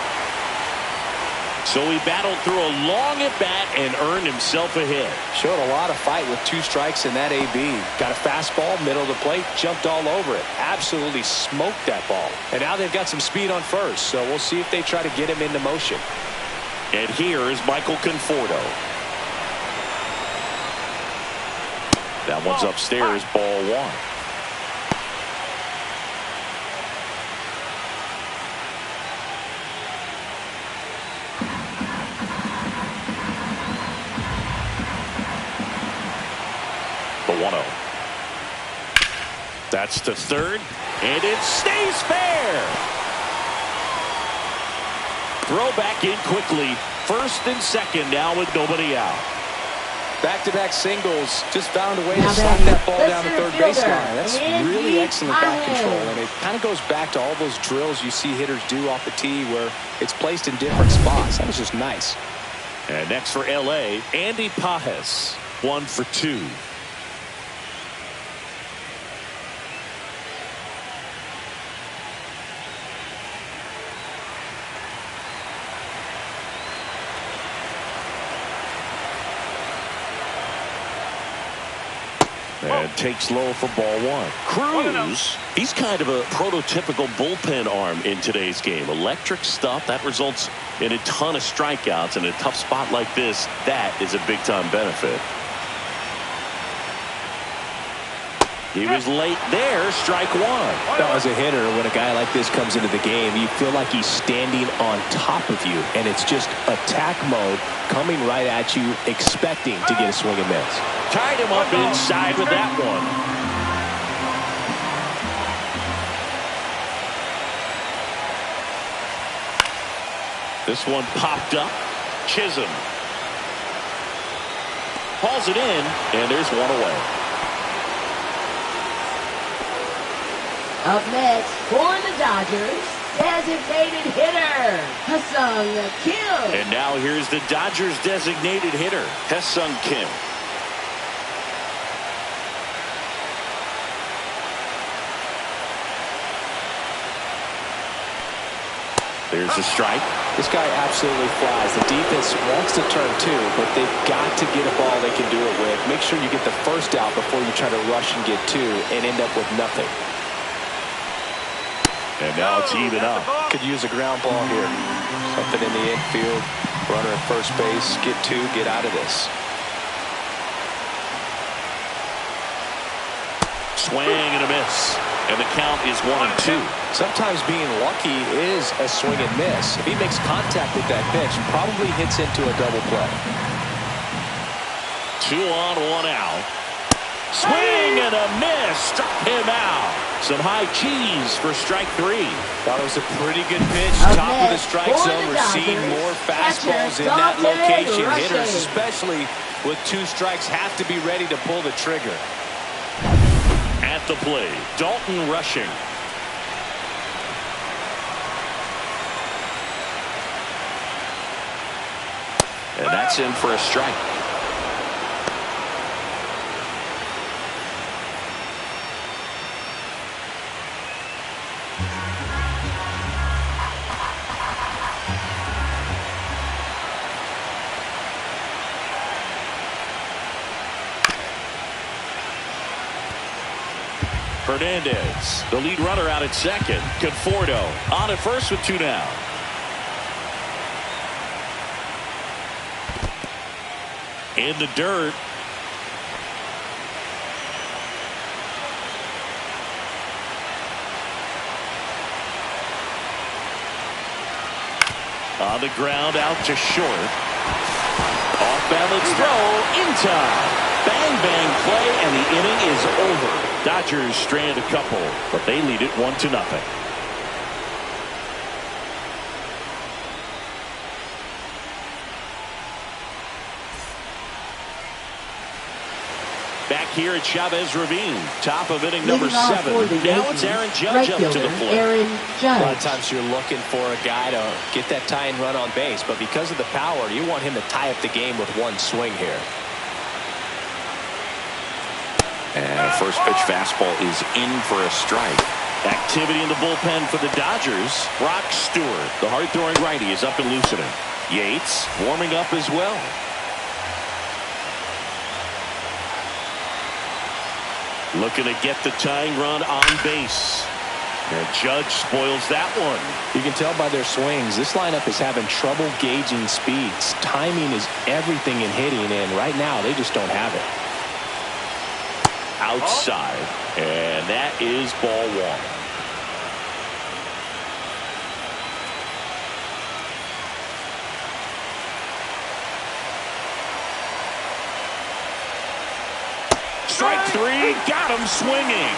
So he battled through a long at-bat and earned himself a hit. Showed a lot of fight with 2 strikes in that AB. Got a fastball, middle of the plate, jumped all over it. Absolutely smoked that ball. And now they've got some speed on first, so we'll see if they try to get him into motion. And here is Michael Conforto. That one's upstairs, ball 1. The 1-0. That's the third, and it stays fair. Throw back in quickly. First and second now with nobody out. Back-to-back singles. Just found a way to slap that ball down the third baseline. That's really excellent back control, and it kind of goes back to all those drills you see hitters do off the tee where it's placed in different spots. That was just nice. And next for L.A., Andy Pajes, 1 for 2. And takes low for ball 1. Cruz, he's kind of a prototypical bullpen arm in today's game. Electric stuff that results in a ton of strikeouts. In a tough spot like this, that is a big-time benefit. He was late there, strike 1. Now, as a hitter, when a guy like this comes into the game, you feel like he's standing on top of you, and it's just attack mode coming right at you, expecting to get a swing and miss. Tied him up inside with that one. This one popped up. Chisholm hauls it in, and there's one away. Up next, for the Dodgers, designated hitter, Ha-Seong Kim. And now here's the Dodgers designated hitter, Ha-Seong Kim. There's a strike. This guy absolutely flies. The defense wants to turn two, but they've got to get a ball they can do it with. Make sure you get the first out before you try to rush and get two and end up with nothing. And now it's even up. Could use a ground ball here. Something in the infield. Runner at first base. Get two. Get out of this. Swing and a miss. And the count is 1-2. Sometimes being lucky is a swing and miss. If he makes contact with that pitch, probably hits into a double play. 2 on, 1 out. Swing and a miss. Struck him out. Some high cheese for strike 3. Thought it was a pretty good pitch. Top of the strike zone. We're seeing more fastballs in that location. Hitters, especially with 2 strikes, have to be ready to pull the trigger. At the plate, Dalton rushing. And that's in for a strike. Hernandez, the lead runner out at second. Conforto on at first with 2 down. In the dirt. On the ground out to short. Off balance throw in time. Bang bang play and the inning is over. Dodgers strand a couple, but they lead it 1-0. Back here at Chavez Ravine, top of inning number 7. Now it's Aaron Judge up to the plate. Aaron Judge. A lot of times you're looking for a guy to get that tying run on base, but because of the power, you want him to tie up the game with 1 swing here. And first pitch fastball is in for a strike. Activity in the bullpen for the Dodgers. Brock Stewart, the hard-throwing righty, is up and loosening. Yates warming up as well. Looking to get the tying run on base. And Judge spoils that one. You can tell by their swings, this lineup is having trouble gauging speeds. Timing is everything in hitting, and right now they just don't have it. Outside, and that is ball 1. Strike 3, got him swinging.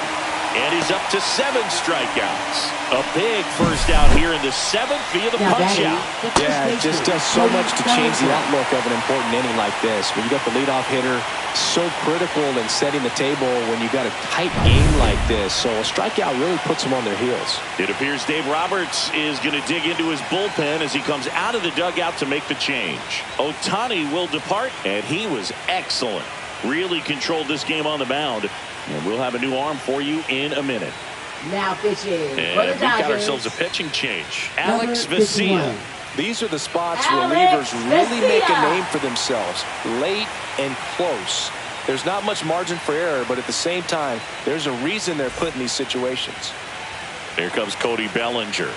And he's up to 7 strikeouts. A big first out here in the 7th via the punch out. Yeah, it just does so much to change the outlook of an important inning like this. When you got the leadoff hitter, so critical in setting the table when you got a tight game like this. So a strikeout really puts them on their heels. It appears Dave Roberts is going to dig into his bullpen as he comes out of the dugout to make the change. Ohtani will depart, and he was excellent. Really controlled this game on the mound. And we'll have a new arm for you in a minute. Now pitching. And we've got ourselves a pitching change. Alex Vesia. These are the spots relievers really make a name for themselves. Late and close. There's not much margin for error, but at the same time, there's a reason they're put in these situations. Here comes Cody Bellinger.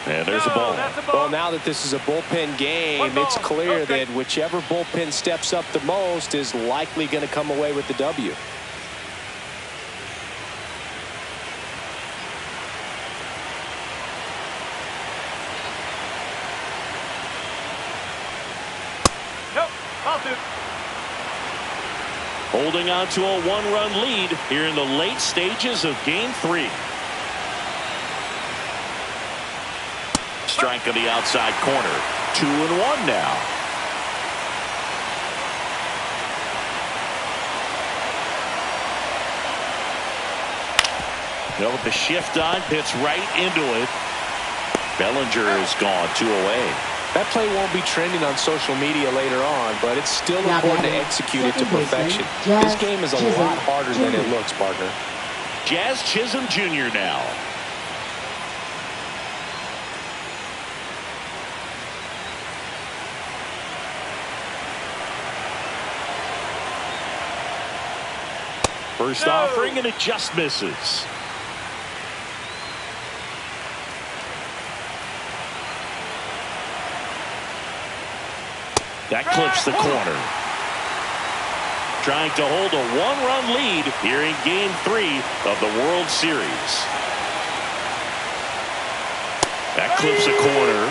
And there's a ball. Well, now that this is a bullpen game, it's clear that whichever bullpen steps up the most is likely going to come away with the W. Holding on to a 1-run lead here in the late stages of Game 3. Strike on the outside corner. 2-1 now. Well, with the shift on, hits right into it. Bellinger is gone, 2 away. That play won't be trending on social media later on, but it's still important to execute it to perfection. This game is a lot harder than it looks, partner. Jazz Chisholm Jr. now. First offering, and it just misses. That clips the corner. Trying to hold a one-run lead here in Game 3 of the World Series. That clips the corner.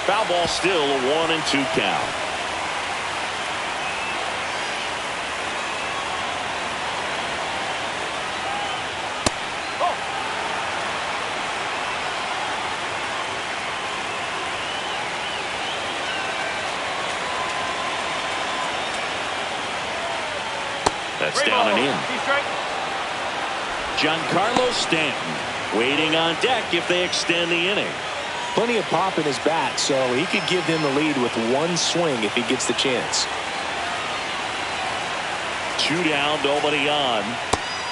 Foul ball, still a 1-2 count. That's down and in. Giancarlo Stanton waiting on deck if they extend the inning. Plenty of pop in his bat, so he could give them the lead with one swing if he gets the chance. 2 down, nobody on.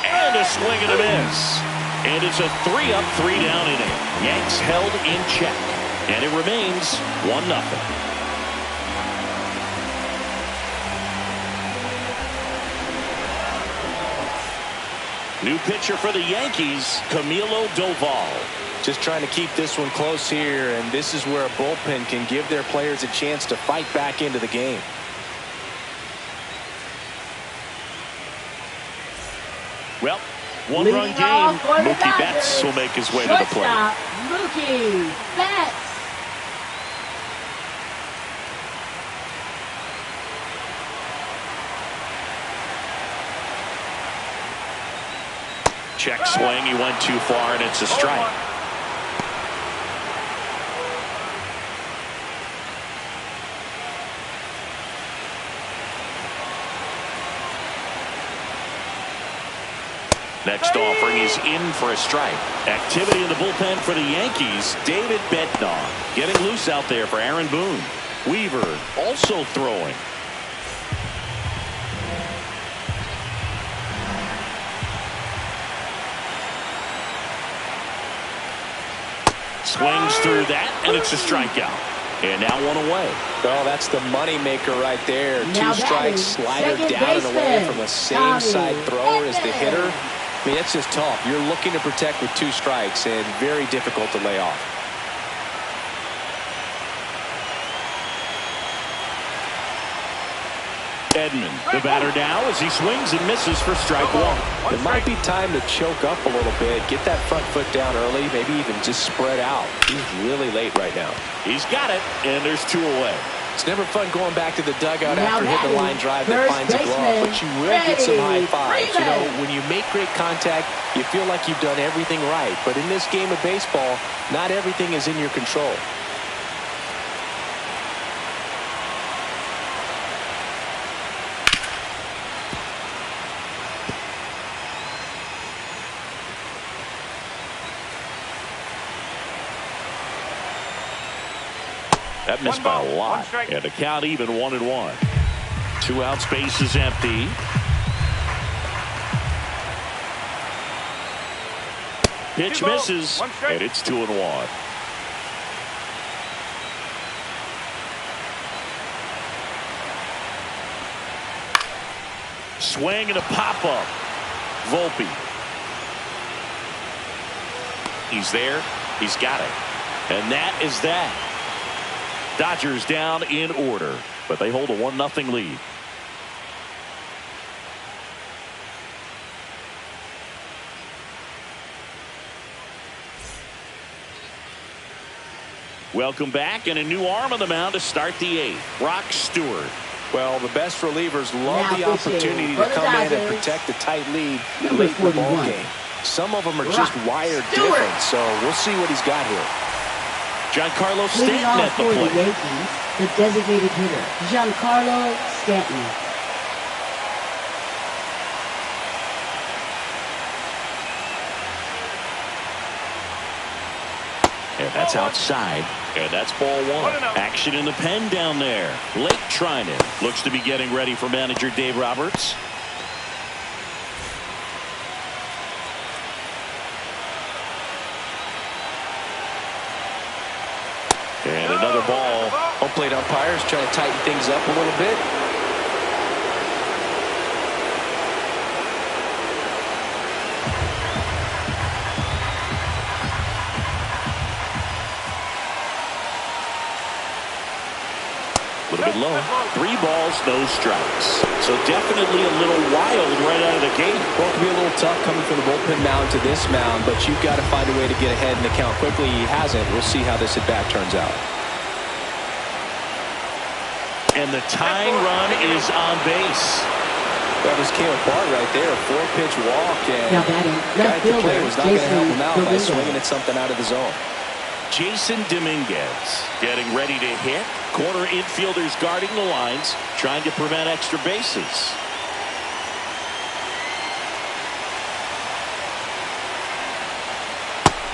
And a swing and a miss. And it's a 3-up, 3-down inning. Yanks held in check. And it remains 1-0. New pitcher for the Yankees, Camilo Doval. Just trying to keep this one close here, and this is where a bullpen can give their players a chance to fight back into the game. Well, one-run game. Mookie Betts will make his way to the plate. Mookie Betts. Check swing, he went too far, and it's a strike. Next offering is in for a strike. Activity in the bullpen for the Yankees. David Bednar getting loose out there for Aaron Boone. Weaver also throwing. Swings through that, and it's a strikeout. And now 1 away. Oh, that's the money maker right there. 2 strikes, slider down and away from a same-side thrower as the hitter. I mean, that's just tough. You're looking to protect with 2 strikes, and very difficult to lay off. Edman, the batter now as he swings and misses for strike 1. It might be time to choke up a little bit, get that front foot down early, maybe even just spread out. He's really late right now. He's got it, and there's 2 away. It's never fun going back to the dugout after hitting the line drive that finds a glove, but you will get some high fives. You know, when you make great contact, you feel like you've done everything right. But in this game of baseball, not everything is in your control. That missed by a lot. And the count even 1-1. 2 outs, base is empty. Pitch misses, and it's 2-1. Swing and a pop-up. Volpe. He's there. He's got it. And that is that. Dodgers down in order, but they hold a 1-0 lead. Welcome back, and a new arm on the mound to start the 8th. Brock Stewart. Well, the best relievers love the opportunity to come in and protect a tight lead late in the ball game. Some of them are just wired different, so we'll see what he's got here. Giancarlo Leading Stanton off at the for the plate. Yankees, the designated hitter, Giancarlo Stanton. And that's outside. And that's ball one. Action in the pen down there. Late Trinan looks to be getting ready for manager Dave Roberts. And another ball. Home plate umpires trying to tighten things up a little bit. A little bit low. 3 balls, no strikes. So definitely a little wild right out of the gate. Well, it can be a little tough coming from the bullpen mound to this mound, but you've got to find a way to get ahead in the count quickly. He hasn't. We'll see how this at-bat turns out. And the tying run is on base. Well, this came apart right there. A 4-pitch walk, and Now batting, the guy left at the plate fielder, was not going to help him out by Jason swinging at something out of the zone. Jason Dominguez getting ready to hit. Corner infielders guarding the lines, trying to prevent extra bases.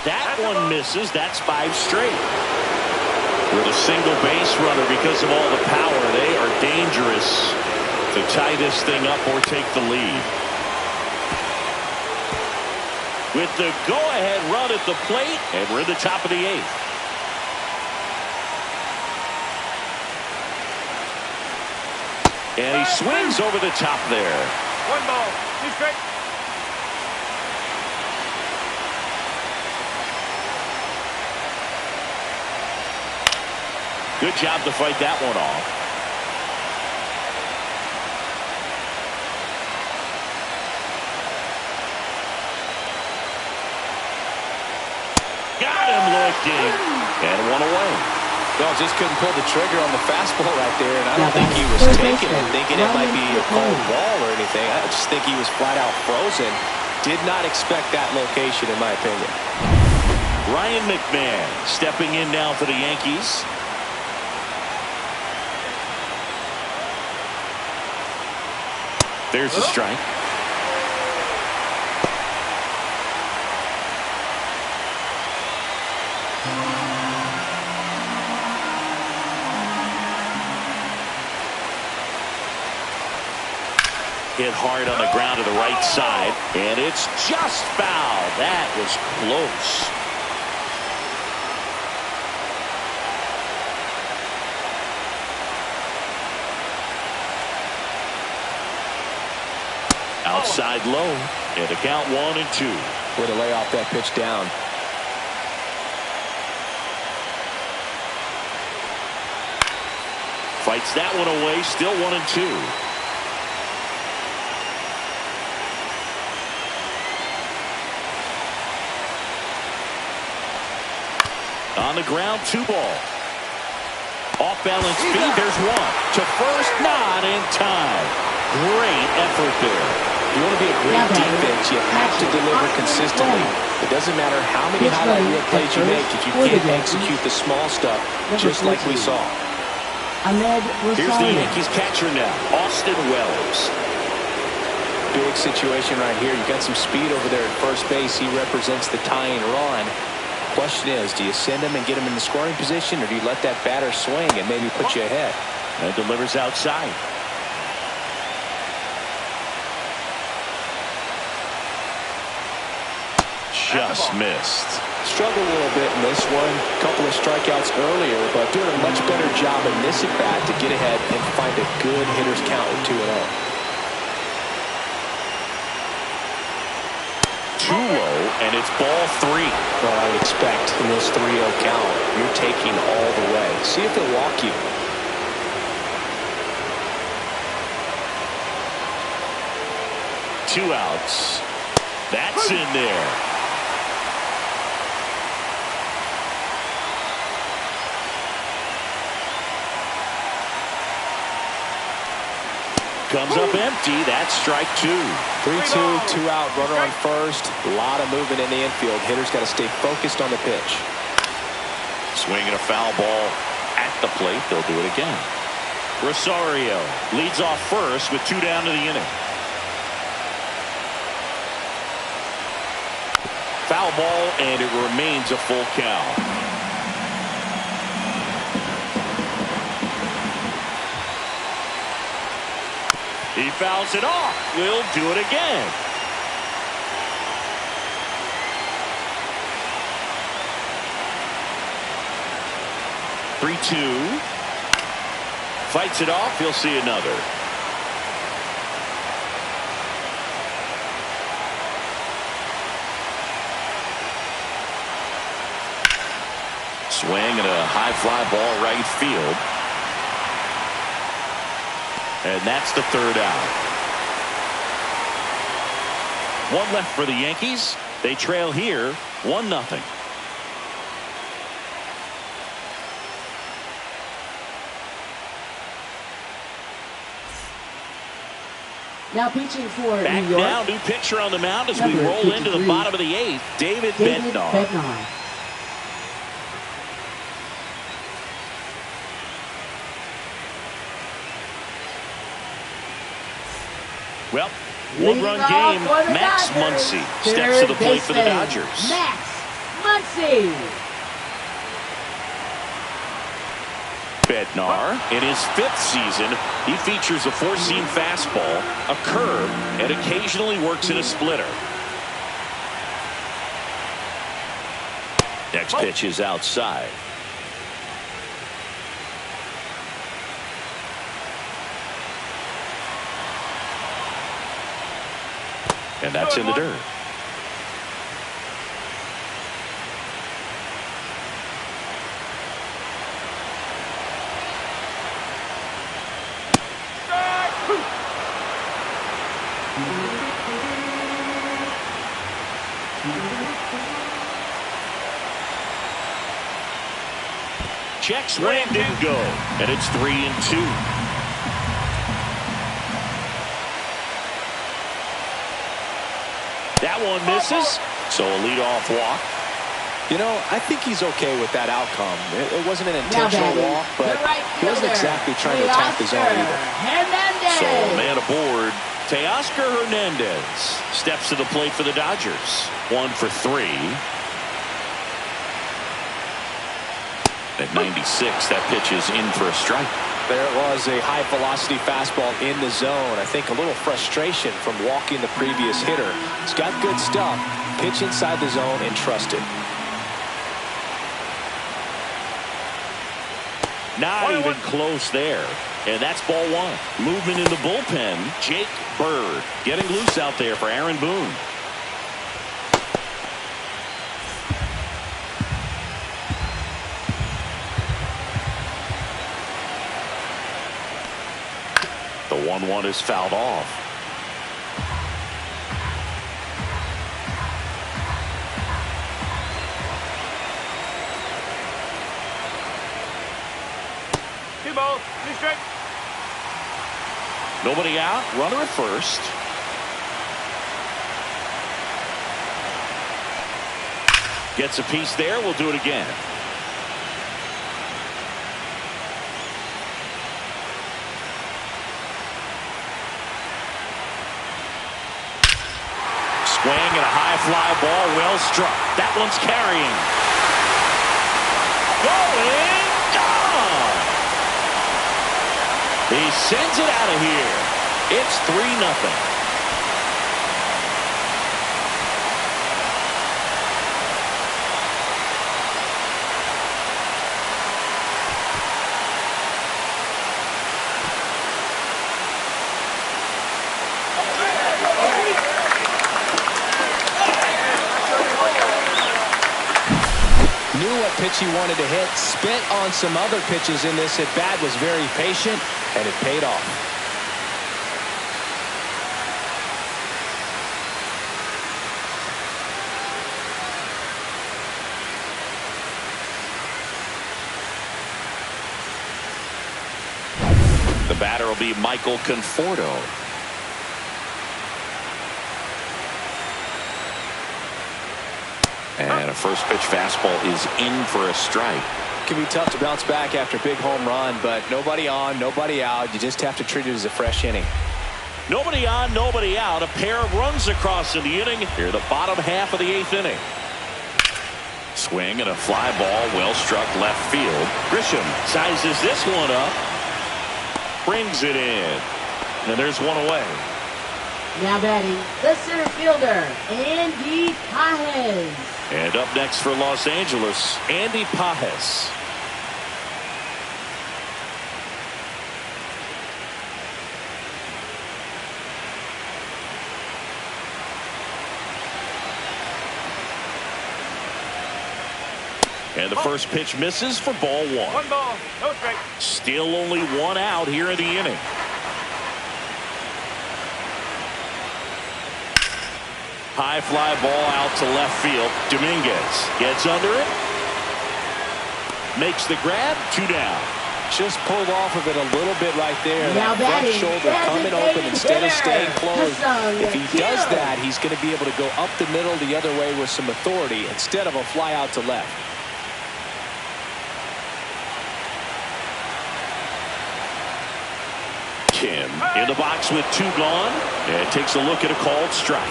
That one misses. That's 5 straight. With a single base runner, because of all the power, they are dangerous to tie this thing up or take the lead. With the go-ahead run at the plate, and we're in the top of the 8th. And he swings over the top there. 1 ball, 2 straight. Good job to fight that one off. Got him looking. And 1 away. Well, just couldn't pull the trigger on the fastball right there, and I don't think he was taking it, thinking it might be a cold ball or anything. I just think he was flat out frozen. Did not expect that location, in my opinion. Ryan McMahon stepping in now for the Yankees. There's the strike. Hit hard on the ground to the right side, and it's just foul. That was close. Outside low, and the count 1-2. Way to lay off that pitch down. Fights that one away, still 1-2. On the ground, 2 ball. Off balance speed, there's 1. To first, not in time. Great effort there. If you want to be a great defense, you have to deliver consistently. It doesn't matter how many highlight reel plays you make if you can't execute the small stuff, just like we saw. Here's the Yankees catcher now, Austin Wells. Big situation right here. You got some speed over there at first base. He represents the tying run. Question is, do you send him and get him in the scoring position, or do you let that batter swing and maybe put you ahead? And delivers outside. Just missed. Struggled a little bit in this one. Couple of strikeouts earlier, but doing a much better job in this at bat to get ahead and find a good hitter's count with 2-0. Too low, and it's ball 3. Well, I would expect in this 3-0 count, you're taking all the way. See if they'll walk you. Two outs. That's in there. Comes up empty. That's strike 2. 3-2, 2 out, runner on first. A lot of movement in the infield. Hitter's got to stay focused on the pitch. Swinging a foul ball at the plate. They'll do it again. Rosario leads off first with 2 down to the inning. Foul ball, and it remains a full count. He fouls it off. We'll do it again. Three-two. Fights it off. He'll see another. Swing and a high fly ball right field. And that's the 3rd out. 1 left for the Yankees. They trail here 1-0. Now pitching for Back New York. now, new pitcher on the mound as we Number roll 53, into the bottom of the 8th. David Bednar. Well, 1-run game. Max Muncy steps to the plate for the Dodgers. Max Muncy. Bednar, in his 5th season, he features a 4-seam fastball, a curve, and occasionally works in a splitter. Next pitch is outside. And that's in the dirt. Check swing, didn't go, and it's 3-2. That one misses, so a leadoff walk. You know, I think he's okay with that outcome. It wasn't an intentional walk, but he wasn't exactly trying to attack the zone either. So a man aboard. Teoscar Hernandez steps to the plate for the Dodgers. 1 for 3. At 96, that pitch is in for a strike. There it was, a high-velocity fastball in the zone. I think a little frustration from walking the previous hitter. He's got good stuff. Pitch inside the zone and trust it. Not even close there. And that's ball 1. Movement in the bullpen. Jake Bird getting loose out there for Aaron Boone. The 1-1 is fouled off. Two balls, two strikes. Nobody out. Runner at first. Gets a piece there. We'll do it again. Swing and a high fly ball, well struck. That one's carrying. Going, gone. He sends it out of here. It's 3-0. Pitch he wanted to hit, spit on some other pitches in this at bat, was very patient, and it paid off. The batter will be Michael Conforto. And a first pitch fastball is in for a strike. It can be tough to bounce back after a big home run, but nobody on, nobody out. You just have to treat it as a fresh inning. Nobody on, nobody out. A pair of runs across in the inning. Here, the bottom half of the 8th inning. Swing and a fly ball, well struck left field. Grisham sizes this one up. Brings it in. And there's one away. Now batting, the center fielder, Andy Pages. And up next for Los Angeles, Andy Pages. And the first pitch misses for ball one. One ball, no strike. Still only one out here in the inning. High fly ball out to left field. Dominguez gets under it. Makes the grab. 2 down. Just pulled off of it a little bit right there. Now That front batting, shoulder coming open instead of staying closed. If he does Hill. that, he's going to be able to go up the middle the other way with some authority instead of a fly out to left. Kim in the box with 2 gone. And takes a look at a called strike.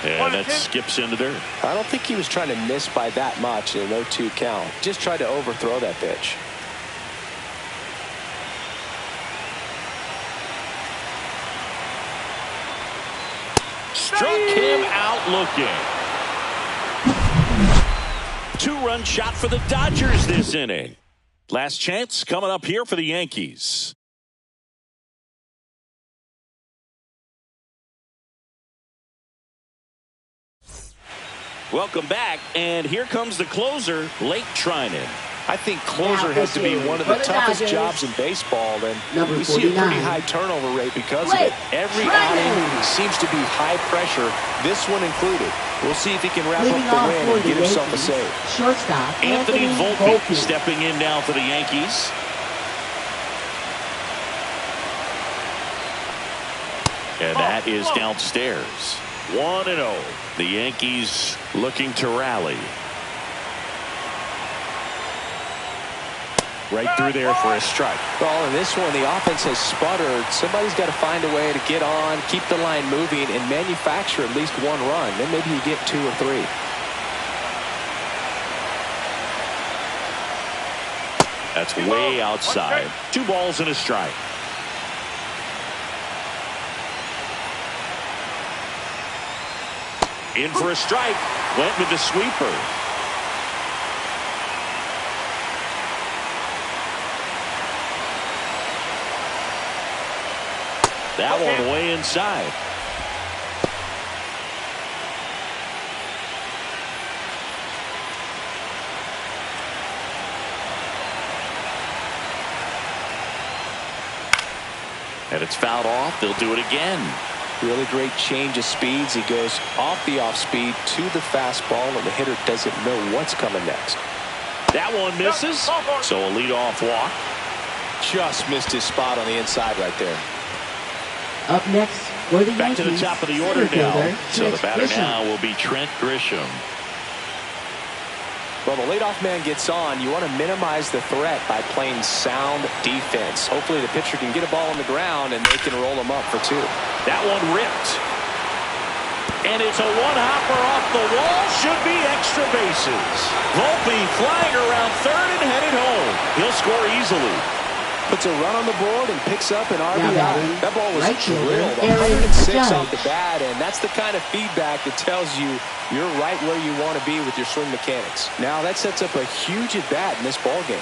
And that skips into there. I don't think he was trying to miss by that much in an 0-2 count. Just tried to overthrow that pitch. Struck him out looking. 2-run shot for the Dodgers this inning. Last chance coming up here for the Yankees. Welcome back, and here comes the closer, Blake Trinan. I think closer has to be one of the toughest jobs in baseball, and we see a pretty high turnover rate because of it. Every outing seems to be high pressure, this one included. We'll see if he can wrap up the win and get himself a save. Shortstop Anthony Volpe stepping in now for the Yankees. And that is downstairs. 1-0. The Yankees looking to rally. Right through there for a strike. Well, in this one, the offense has sputtered. Somebody's got to find a way to get on, keep the line moving, and manufacture at least 1 run. Then maybe you get 2 or 3. That's way outside. 2 balls and a strike. In for a strike. Went with the sweeper. That one way inside. And it's fouled off. They'll do it again. Really great change of speeds. He goes off the off speed to the fastball, and the hitter doesn't know what's coming next. That one misses. So a leadoff walk. Just missed his spot on the inside right there. Up next for the Back Yankees, to the top of the order center now. fielder, So the batter Grisham. now will be Trent Grisham. Well, the leadoff man gets on. You want to minimize the threat by playing sound defense. Hopefully the pitcher can get a ball on the ground and they can roll him up for 2. That one ripped. And it's a one-hopper off the wall. Should be extra bases. Volpe flying around third and headed home. He'll score easily. Puts a run on the board and picks up an RBI. batting, That ball was right fielder, drilled Aaron 106 Judge. off the bat, and that's the kind of feedback that tells you you're right where you want to be with your swing mechanics. Now that sets up a huge at-bat in this ball game.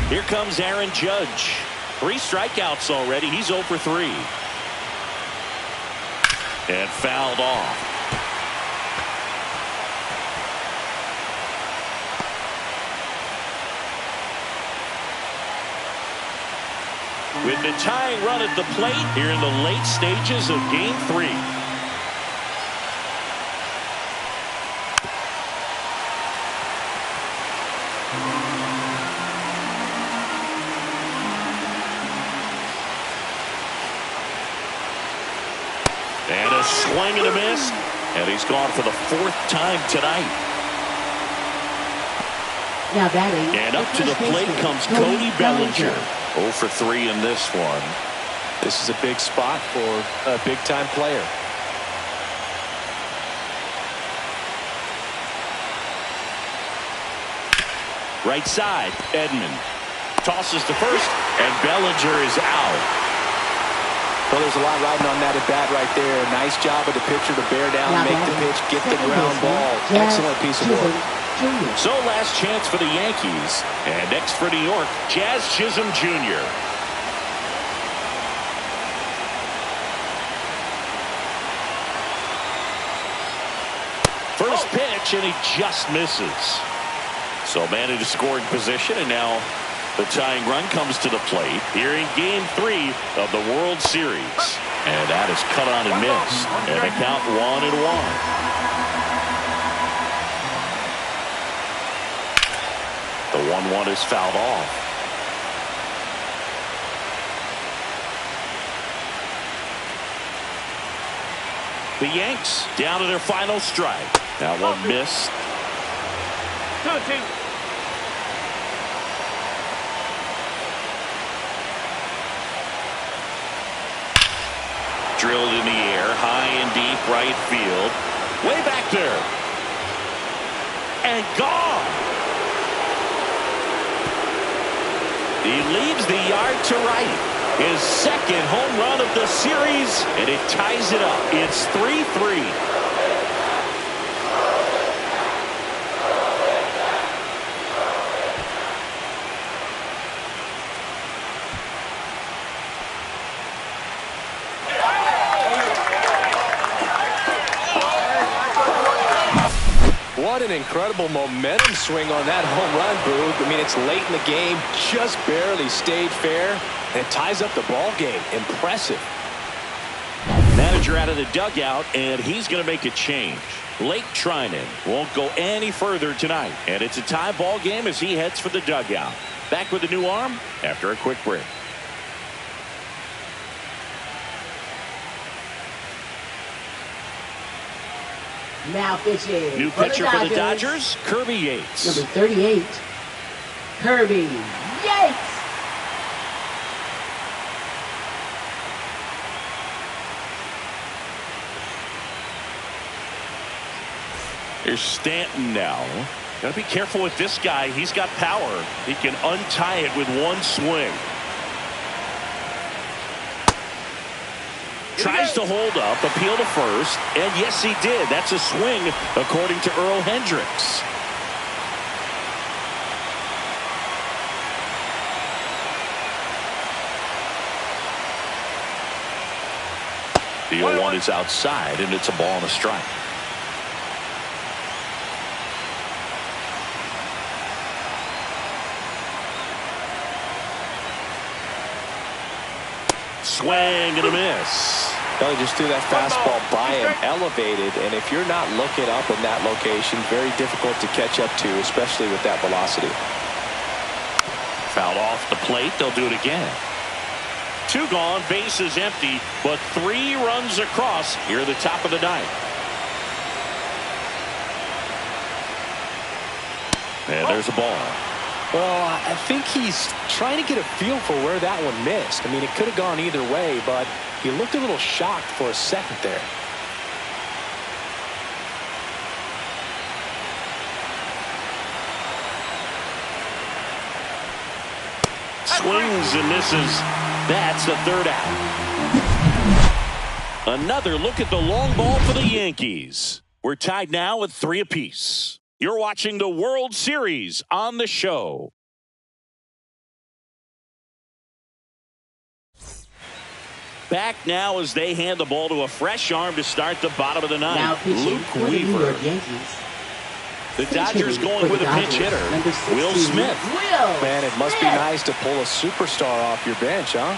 Here comes Aaron Judge. 3 strikeouts already. He's 0 for 3. And fouled off. with the tying run at the plate here in the late stages of Game 3. And a swing and a miss, and he's gone for the 4th time tonight. Now batting. And up to the plate comes Cody Bellinger. 0 for 3 in this one. This is a big spot for a big-time player. Right side, Edman tosses to first, and Bellinger is out. Well, there's a lot riding on that at bat right there. Nice job of the pitcher to bear down, now make the batting. pitch, get the Second ground baseman, ball. Jazz Excellent piece of work. Jr. So last chance for the Yankees. And next for New York, Jazz Chisholm Jr. First pitch, and he just misses. So man in scoring position, and now the tying run comes to the plate here in Game 3 of the World Series. And that is cut on and missed. And the count 1-1. The 1-1 is fouled off. The Yanks down to their final strike. That one missed. 2-2. Drilled in the air, high and deep right field. Way back there. And gone. He leaves the yard to right. His second home run of the series, and it ties it up. It's 3-3. What an incredible momentum swing on that home run, Boog. I mean, it's late in the game, just barely stayed fair, and it ties up the ball game. Impressive. Manager out of the dugout, and he's going to make a change. Blake Trinan won't go any further tonight, and it's a tie ball game as he heads for the dugout. Back with a new arm after a quick break. Now pitching. New pitcher for the Dodgers, Kirby Yates. Number 38, Kirby Yates. Here's Stanton now. Got to be careful with this guy. He's got power. He can untie it with one swing. Tries to hold up, appeal to first, and yes, he did. That's a swing, according to Earl Hendricks. The 0-1 is outside, and it's a ball and a strike. Swing and a miss. Well, he just threw that fastball by him, elevated, and if you're not looking up in that location, very difficult to catch up to, especially with that velocity. Fouled off the plate. They'll do it again. 2 gone, bases empty, but 3 runs across here at the top of the ninth. And there's a ball. Well, I think he's trying to get a feel for where that one missed. I mean, it could have gone either way, but he looked a little shocked for a second there. Swings and misses. That's the 3rd out. Another look at the long ball for the Yankees. We're tied now at 3 apiece. You're watching the World Series on the show. Back now as they hand the ball to a fresh arm to start the bottom of the ninth. Now pitching Luke for the New Weaver. York Yankees, The Dodgers going with a pinch hitter, Will Smith. Man, it must be nice to pull a superstar off your bench, huh?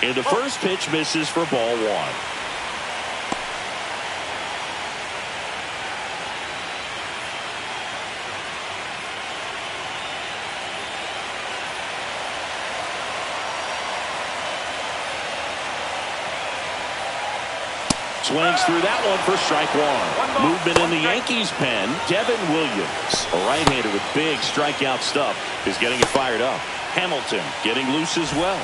And the first pitch misses for ball one. Swings through that one for strike one. Movement in the Yankees pen. Devin Williams, a right-hander with big strikeout stuff, is getting it fired up. Hamilton getting loose as well.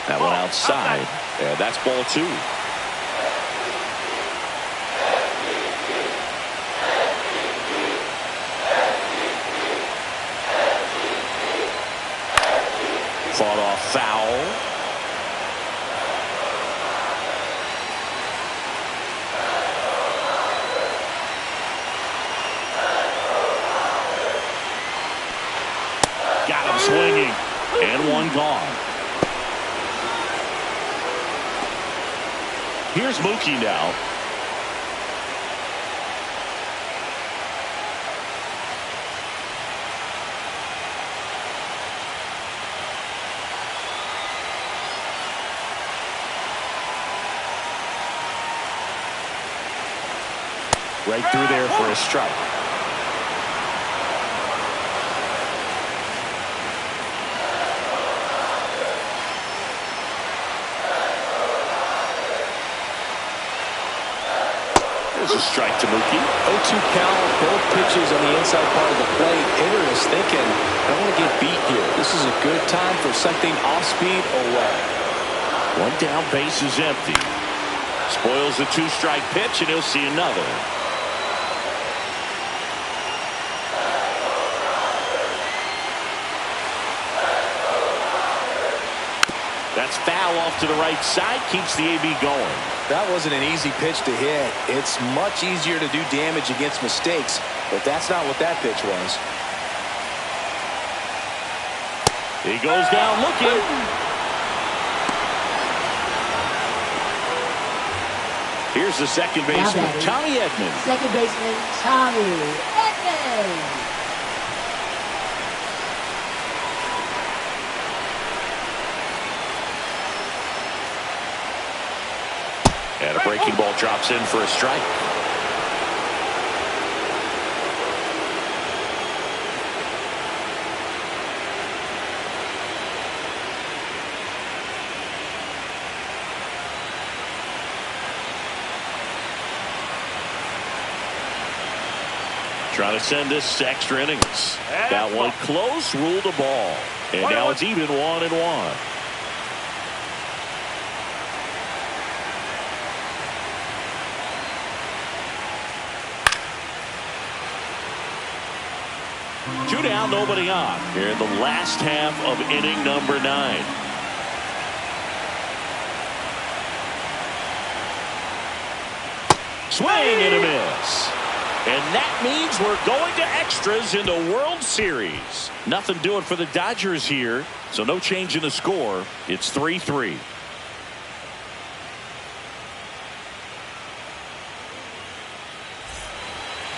That one outside. Yeah, that's ball two. Fought off foul. Got him swinging. And one gone. Here's Mookie now. Right through there for a strike. There's a strike to Mookie. 0-2 count, both pitches on the inside part of the plate. Hitter is thinking, I don't want to get beat here. This is a good time for something off speed away. One down, base is empty. Spoils the two-strike pitch, and he'll see another. That's foul off to the right side, keeps the AB going. That wasn't an easy pitch to hit. It's much easier to do damage against mistakes, but that's not what that pitch was. He goes down looking. Here's the second baseman, Tommy Edman. Second baseman, Tommy Edman. And a breaking ball drops in for a strike. Trying to send this to extra innings. That one close, ruled a ball. And now it's even 1-1. Two down, nobody on. Here in the last half of inning number 9. Swing and a miss. And that means we're going to extras in the World Series. Nothing doing for the Dodgers here, so no change in the score. It's 3-3.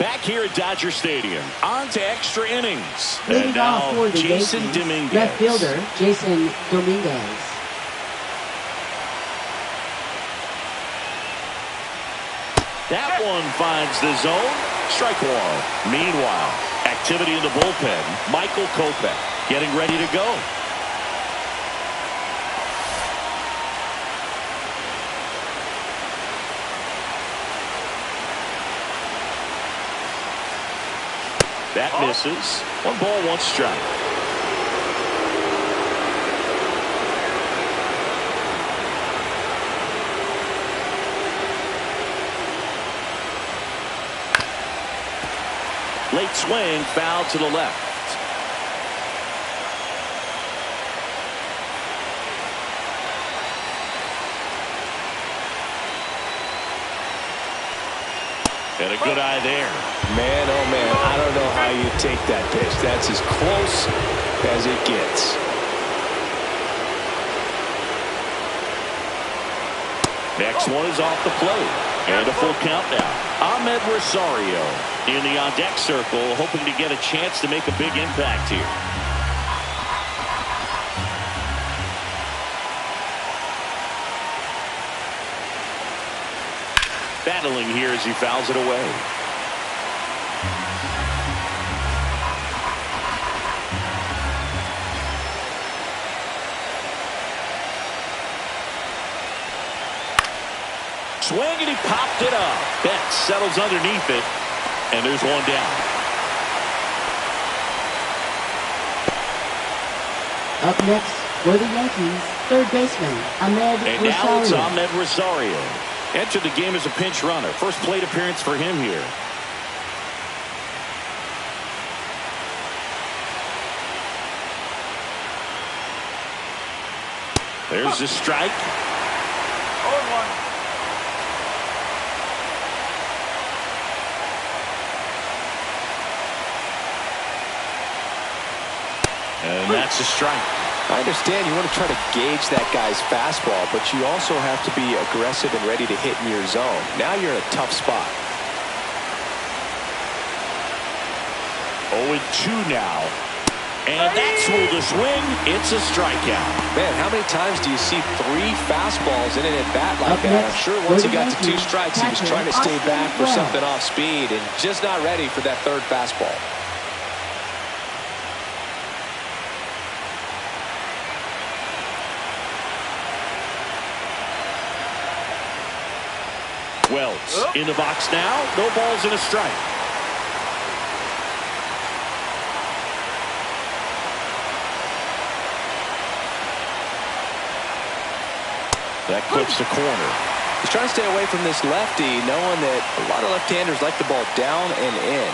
Back here at Dodger Stadium, on to extra innings. And now Jason Dominguez. Left fielder, Jason Dominguez. That one finds the zone. Strike one. Meanwhile, activity in the bullpen. Michael Kopech getting ready to go. That misses. 1 ball, 1 strike. Late swing, foul to the left. And a good eye there. Man, oh man, I don't know how you take that pitch. That's as close as it gets. Next one is off the plate. And a full count now. Ahmed Rosario in the on-deck circle, hoping to get a chance to make a big impact here. Battling here as he fouls it away. Swing, and he popped it up. Betts settles underneath it, and there's one down. Up next for the Yankees, third baseman Ahmed And Rosario. now it's Ahmed Rosario. Entered the game as a pinch runner. First plate appearance for him here. There's the strike. 0-1. And that's a strike. I understand you want to try to gauge that guy's fastball, but you also have to be aggressive and ready to hit in your zone. Now you're in a tough spot. 0-2 now. And that's smooth a swing. It's a strikeout. Man, how many times do you see 3 fastballs in an at-bat like Up that? I'm next, sure once he for the got to 2 Yankees, strikes, he was catcher, trying to stay Austin back for Wells. something off speed and just not ready for that 3rd fastball. Wells in the box now. No balls and a strike. That clips the corner. He's trying to stay away from this lefty, knowing that a lot of left-handers like the ball down and in.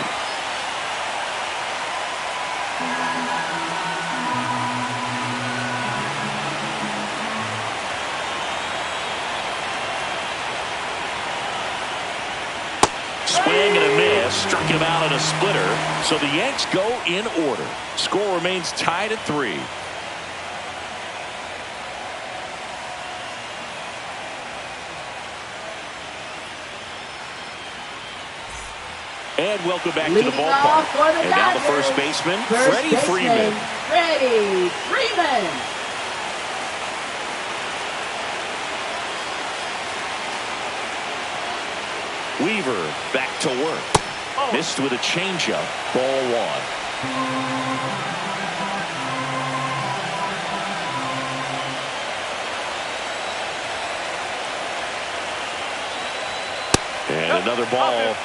Swing and a miss. Struck him out in a splitter. So the Yanks go in order. Score remains tied at 3. And welcome back to the Leading off ballpark. for the And now the Dodgers, first baseman, first Freddie baseman, Freeman. Freddie Freeman. Weaver back to work. Missed with a changeup. Ball 1. And another ball.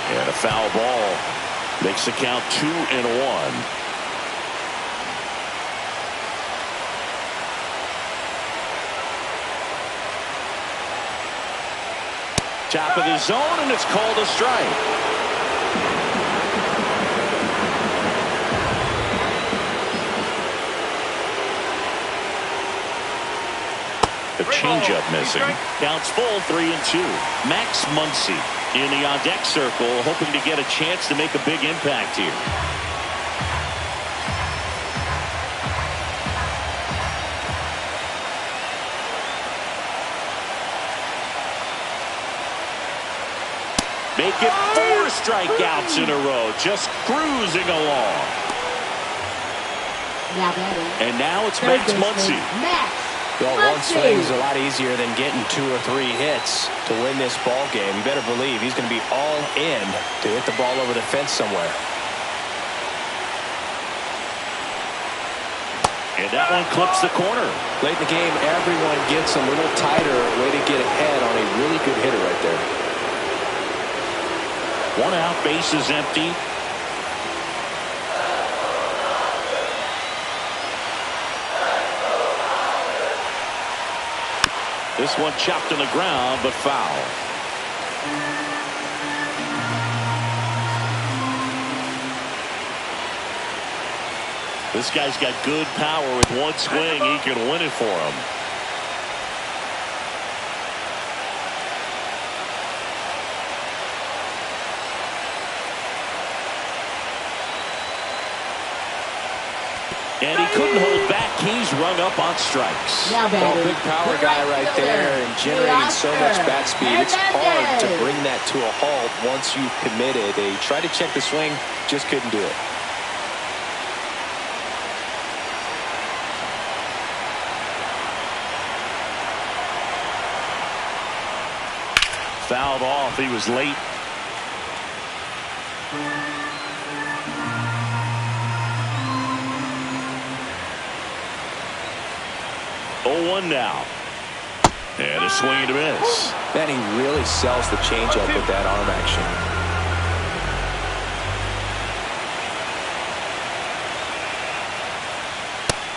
And a foul ball. Makes the count 2-1. Top of the zone, and it's called a strike. The changeup missing. Counts full, 3-2. Max Muncy in the on-deck circle, hoping to get a chance to make a big impact here. Make it 4 strikeouts in a row, just cruising along. Now batting. And now it's Third Max baseman, Muncy. Max Well, one Muncy. swing is a lot easier than getting 2 or 3 hits to win this ball game. You better believe he's going to be all in to hit the ball over the fence somewhere. And that one clips the corner. Late in the game, everyone gets a little tighter. Way to get ahead on a really good hitter right there. 1 out, base is empty. This one chopped on the ground, but foul. This guy's got good power. With one swing, he can win it for him. And he couldn't hold back. He's rung up on strikes. Now well, big power guy right there and generating so much bat speed. It's hard to bring that to a halt once you've committed. They tried to check the swing, just couldn't do it. Fouled off. He was late. Oh, 1 now. And a swing and a miss. Man, he really sells the changeup with that arm action.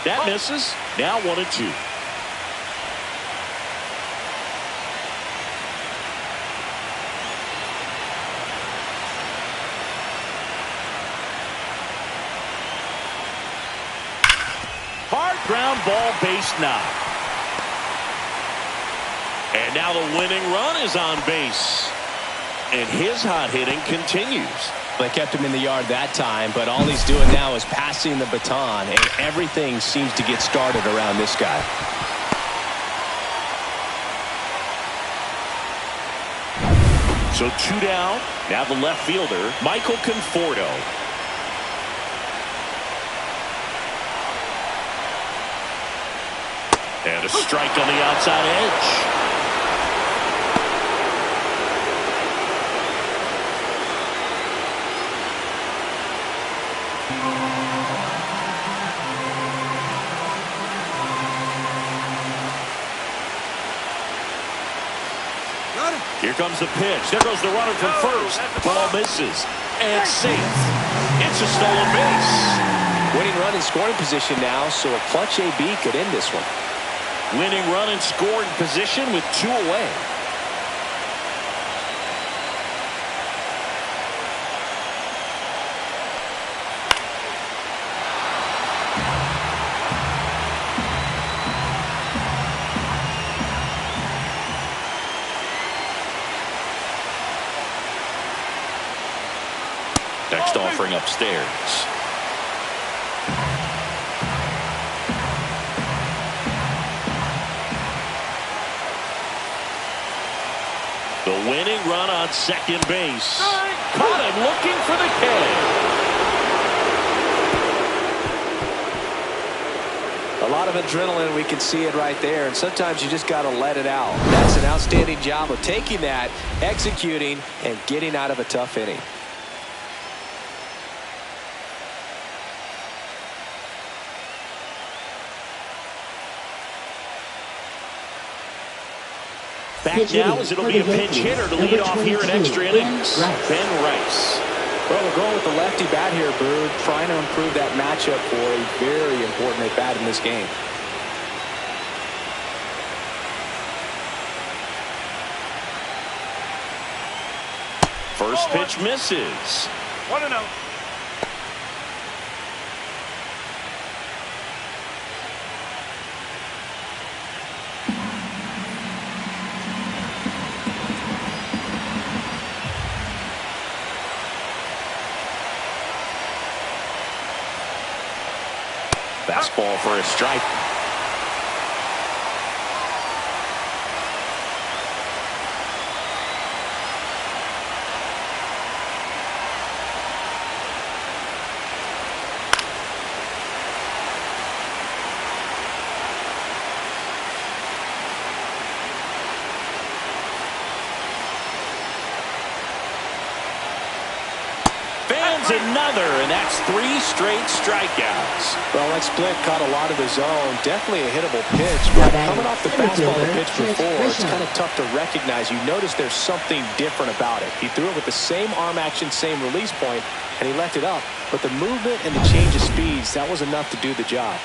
That misses. Now 1-2. Hard ground ball, base knock. And now the winning run is on base. And his hot hitting continues. They kept him in the yard that time, but all he's doing now is passing the baton, and everything seems to get started around this guy. So 2 down. Now the left fielder, Michael Conforto. And a strike on the outside edge. Here comes the pitch. There goes the runner from first. Ball misses. And safe. It's a stolen base. Winning run in scoring position now, so a clutch AB could end this one. Winning run in scoring position with 2 away. Next offering upstairs. The winning run on second base. Caught him looking for the K. A lot of adrenaline, we can see it right there, and sometimes you just got to let it out. That's an outstanding job of taking that, executing, and getting out of a tough inning. Back now as it'll be a pinch hitter to lead off here in extra innings. Ben Rice. Well, we're going with the lefty bat here, Brood, trying to improve that matchup for a very important at-bat in this game. First pitch misses. 1-0. Fastball for a strike. Another, and that's 3 straight strikeouts. Well, that split caught a lot of the zone. Definitely a hittable pitch, but coming off the fastball the pitch before, it's kind of tough to recognize. You notice there's something different about it. He threw it with the same arm action, same release point, and he left it up. But the movement and the change of speeds, that was enough to do the job.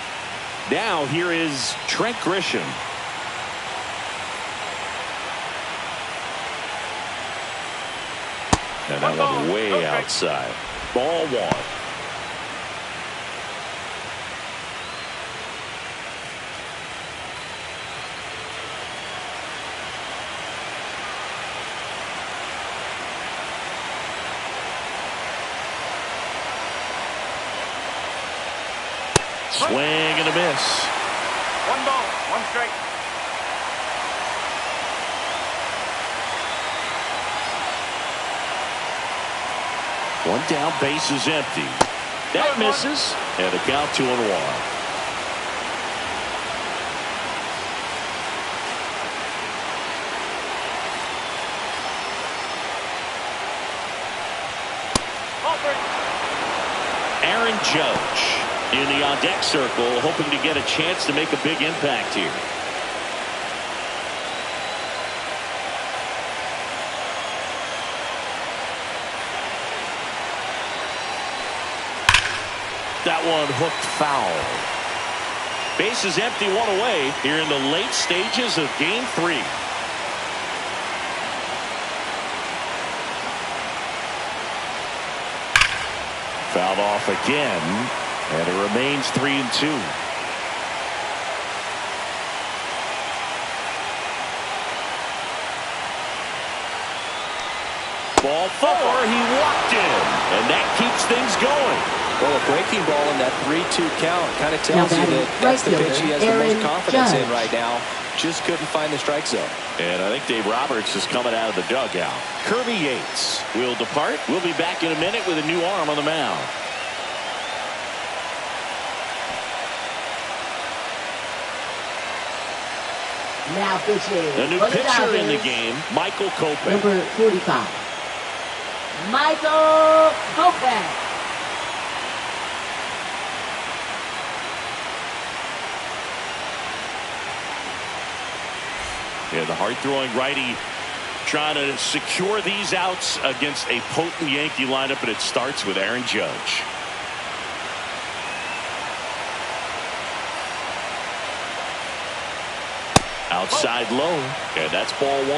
Now here is Trent Grisham. And that one way outside. Ball 1. Swing and a miss. One ball, one strike. One down, base is empty. That misses, and the count 2-1. Aaron Judge in the on-deck circle, hoping to get a chance to make a big impact here. That one hooked foul. Base is empty, one away here in the late stages of Game 3. Fouled off again, and it remains 3-2. Ball 4, he walked in, and that keeps things going. Well, a breaking ball in that 3-2 count kind of tells you that that's the pitch he has the most confidence in right now. Just couldn't find the strike zone. And I think Dave Roberts is coming out of the dugout. Kirby Yates will depart. We'll be back in a minute with a new arm on the mound. Now pitching. The new pitcher in the game, Michael Kopech. Number 45. Michael Kopech. Yeah, the hard-throwing righty trying to secure these outs against a potent Yankee lineup, and it starts with Aaron Judge. Outside low, and that's ball 1.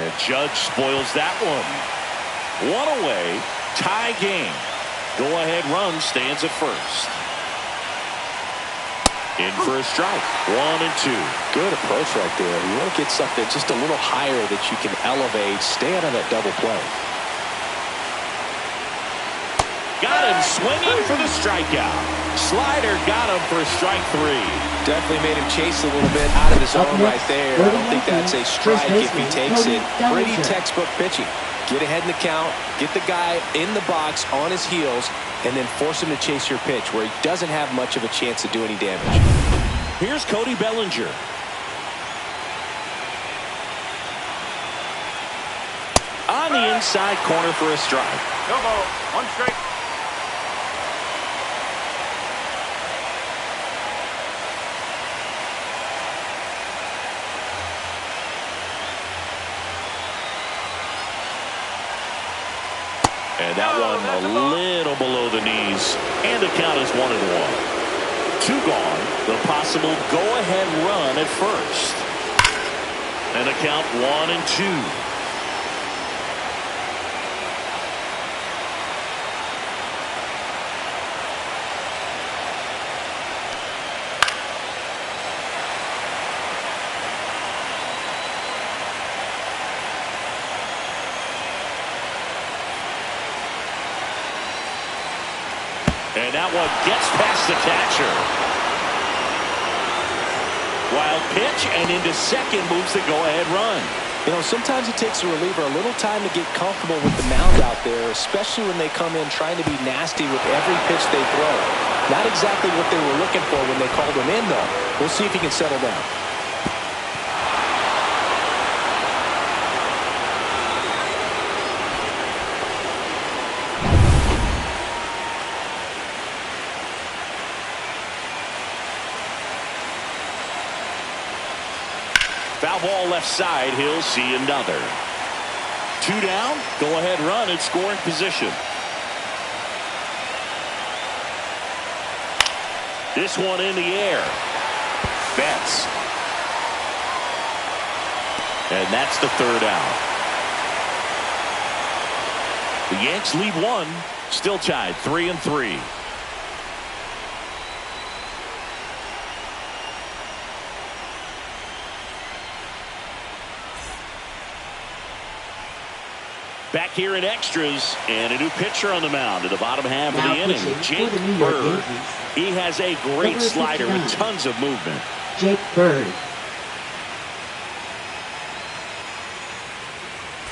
And Judge spoils that one. One away, tie game. Go-ahead run stands at first. In for a strike. 1-2. Good approach right there. You want to get something just a little higher that you can elevate. Stand on that double play. Got him swinging for the strikeout. Slider got him for strike 3. Definitely made him chase a little bit out of the zone right there. I don't think that's a strike if he takes it. Pretty textbook pitching. Get ahead in the count, get the guy in the box on his heels, and then force him to chase your pitch where he doesn't have much of a chance to do any damage. Here's Cody Bellinger. On the inside corner for a strike. No ball, one strike. And that one a little below the knees. And the count is 1-1. 2 gone. The possible go-ahead run at first. And the count 1-2. And that one gets past the catcher. Wild pitch, and into second moves the go-ahead run. You know, sometimes it takes a reliever a little time to get comfortable with the mound out there, especially when they come in trying to be nasty with every pitch they throw. Not exactly what they were looking for when they called him in, though. We'll see if he can settle down. Foul ball left side. He'll see another. 2 down. Go ahead run in scoring position. This one in the air. Betts. And that's the 3rd out. The Yanks lead 1. Still tied 3-3. Back here in extras, and a new pitcher on the mound in the bottom half of the inning, Jake for the New York Bird. Yankees. He has a great Number slider 59. with tons of movement. Jake Bird.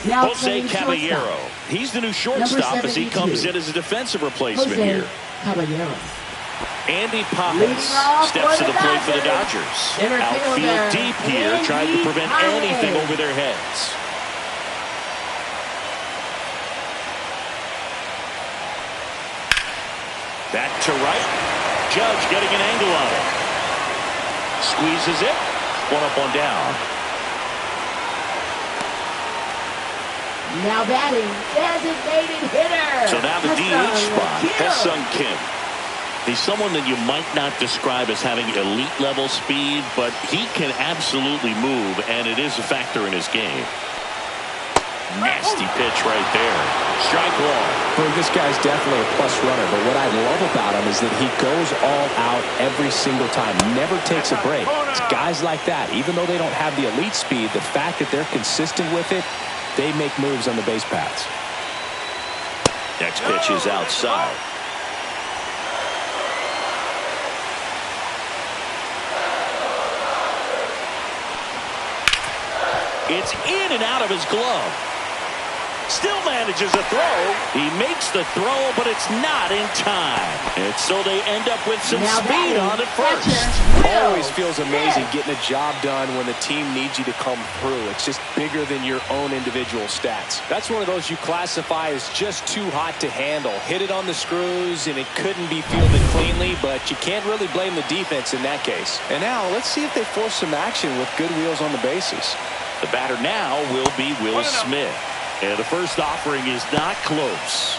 Now Jose playing Caballero. shortstop, He's the new shortstop as he 72. comes in as a defensive replacement Jose here. Caballero. Andy Pappas Leading off steps to for the the plate for the Dodgers. Dodgers. Center Outfield fielder, deep here, Andy trying to prevent Pappas. anything over their heads. Back to right. Judge getting an angle on it. Squeezes it. One up, one down. Now batting, designated hitter. So now the DH spot, Ha-Seong Kim. He's someone that you might not describe as having elite level speed, but he can absolutely move, and it is a factor in his game. Nasty pitch right there. Strike one. Well, this guy's definitely a plus runner, but what I love about him is that he goes all out every single time, never takes a break. It's guys like that, even though they don't have the elite speed, the fact that they're consistent with it, they make moves on the base paths. Next pitch is outside. It's in and out of his glove. Still manages a throw. He makes the throw, but it's not in time. And so they end up with some Now speed batting, on it first. catcher, Always feels amazing getting a job done when the team needs you to come through. It's just bigger than your own individual stats. That's one of those you classify as just too hot to handle. Hit it on the screws, and it couldn't be fielded cleanly, but you can't really blame the defense in that case. And now let's see if they force some action with good wheels on the bases. The batter now will be Will Smith. And the first offering is not close.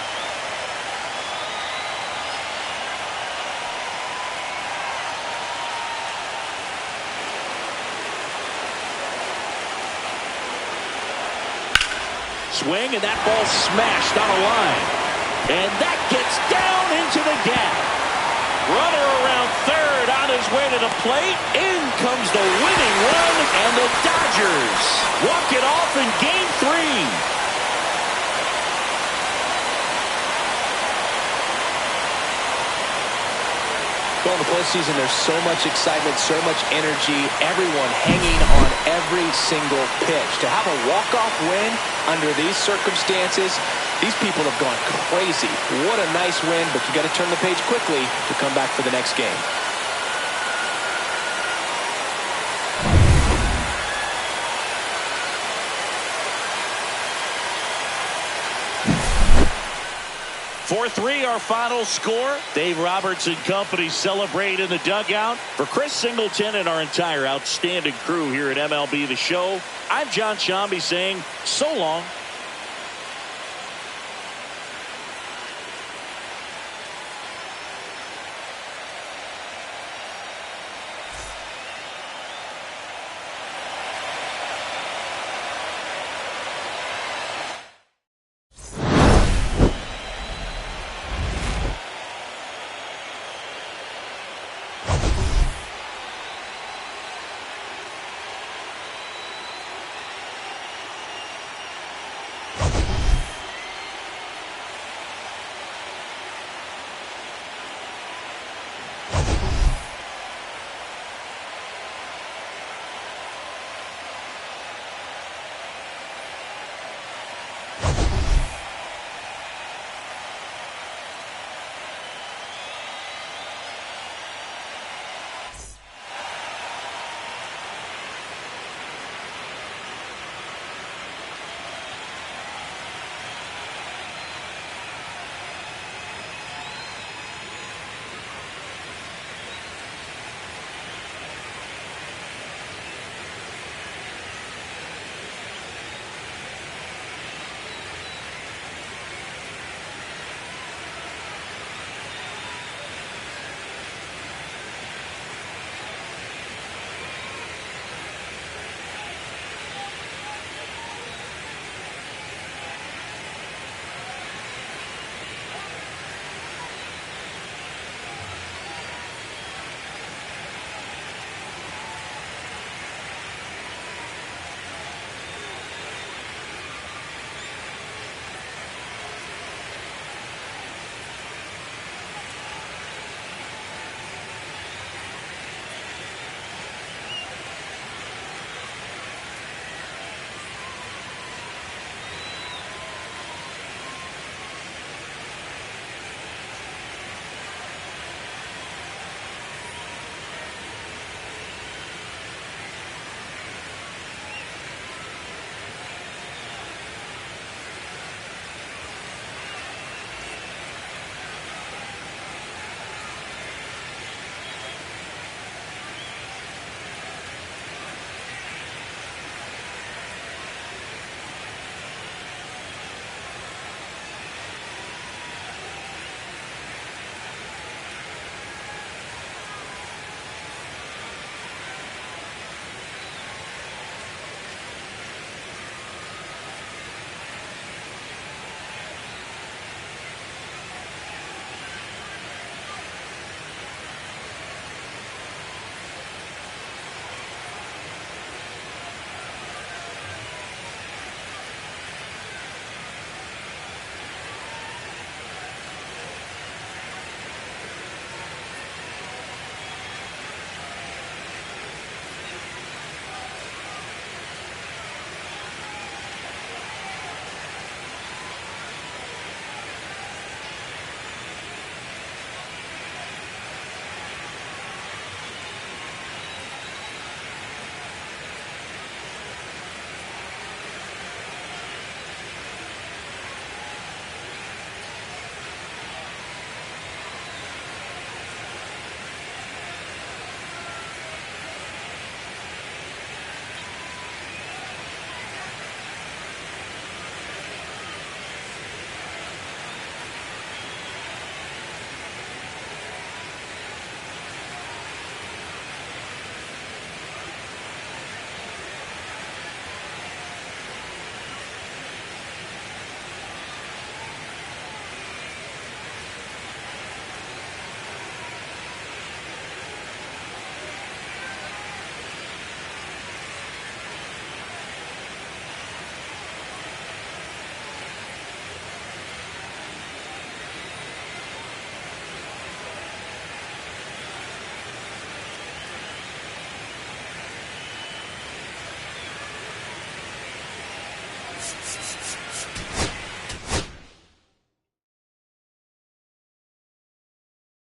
Swing, and that ball smashed on a line. And that gets down into the gap. Runner around third on his way to the plate. In comes the winning run, and the Dodgers walk it off in Game 3. Well, in the postseason, there's so much excitement, so much energy, everyone hanging on every single pitch. To have a walk-off win under these circumstances, these people have gone crazy. What a nice win, but you got to turn the page quickly to come back for the next game. (4-3) our final score. Dave Roberts and company celebrate in the dugout. For Chris Singleton and our entire outstanding crew here at MLB The Show, I'm John Shambi saying so long.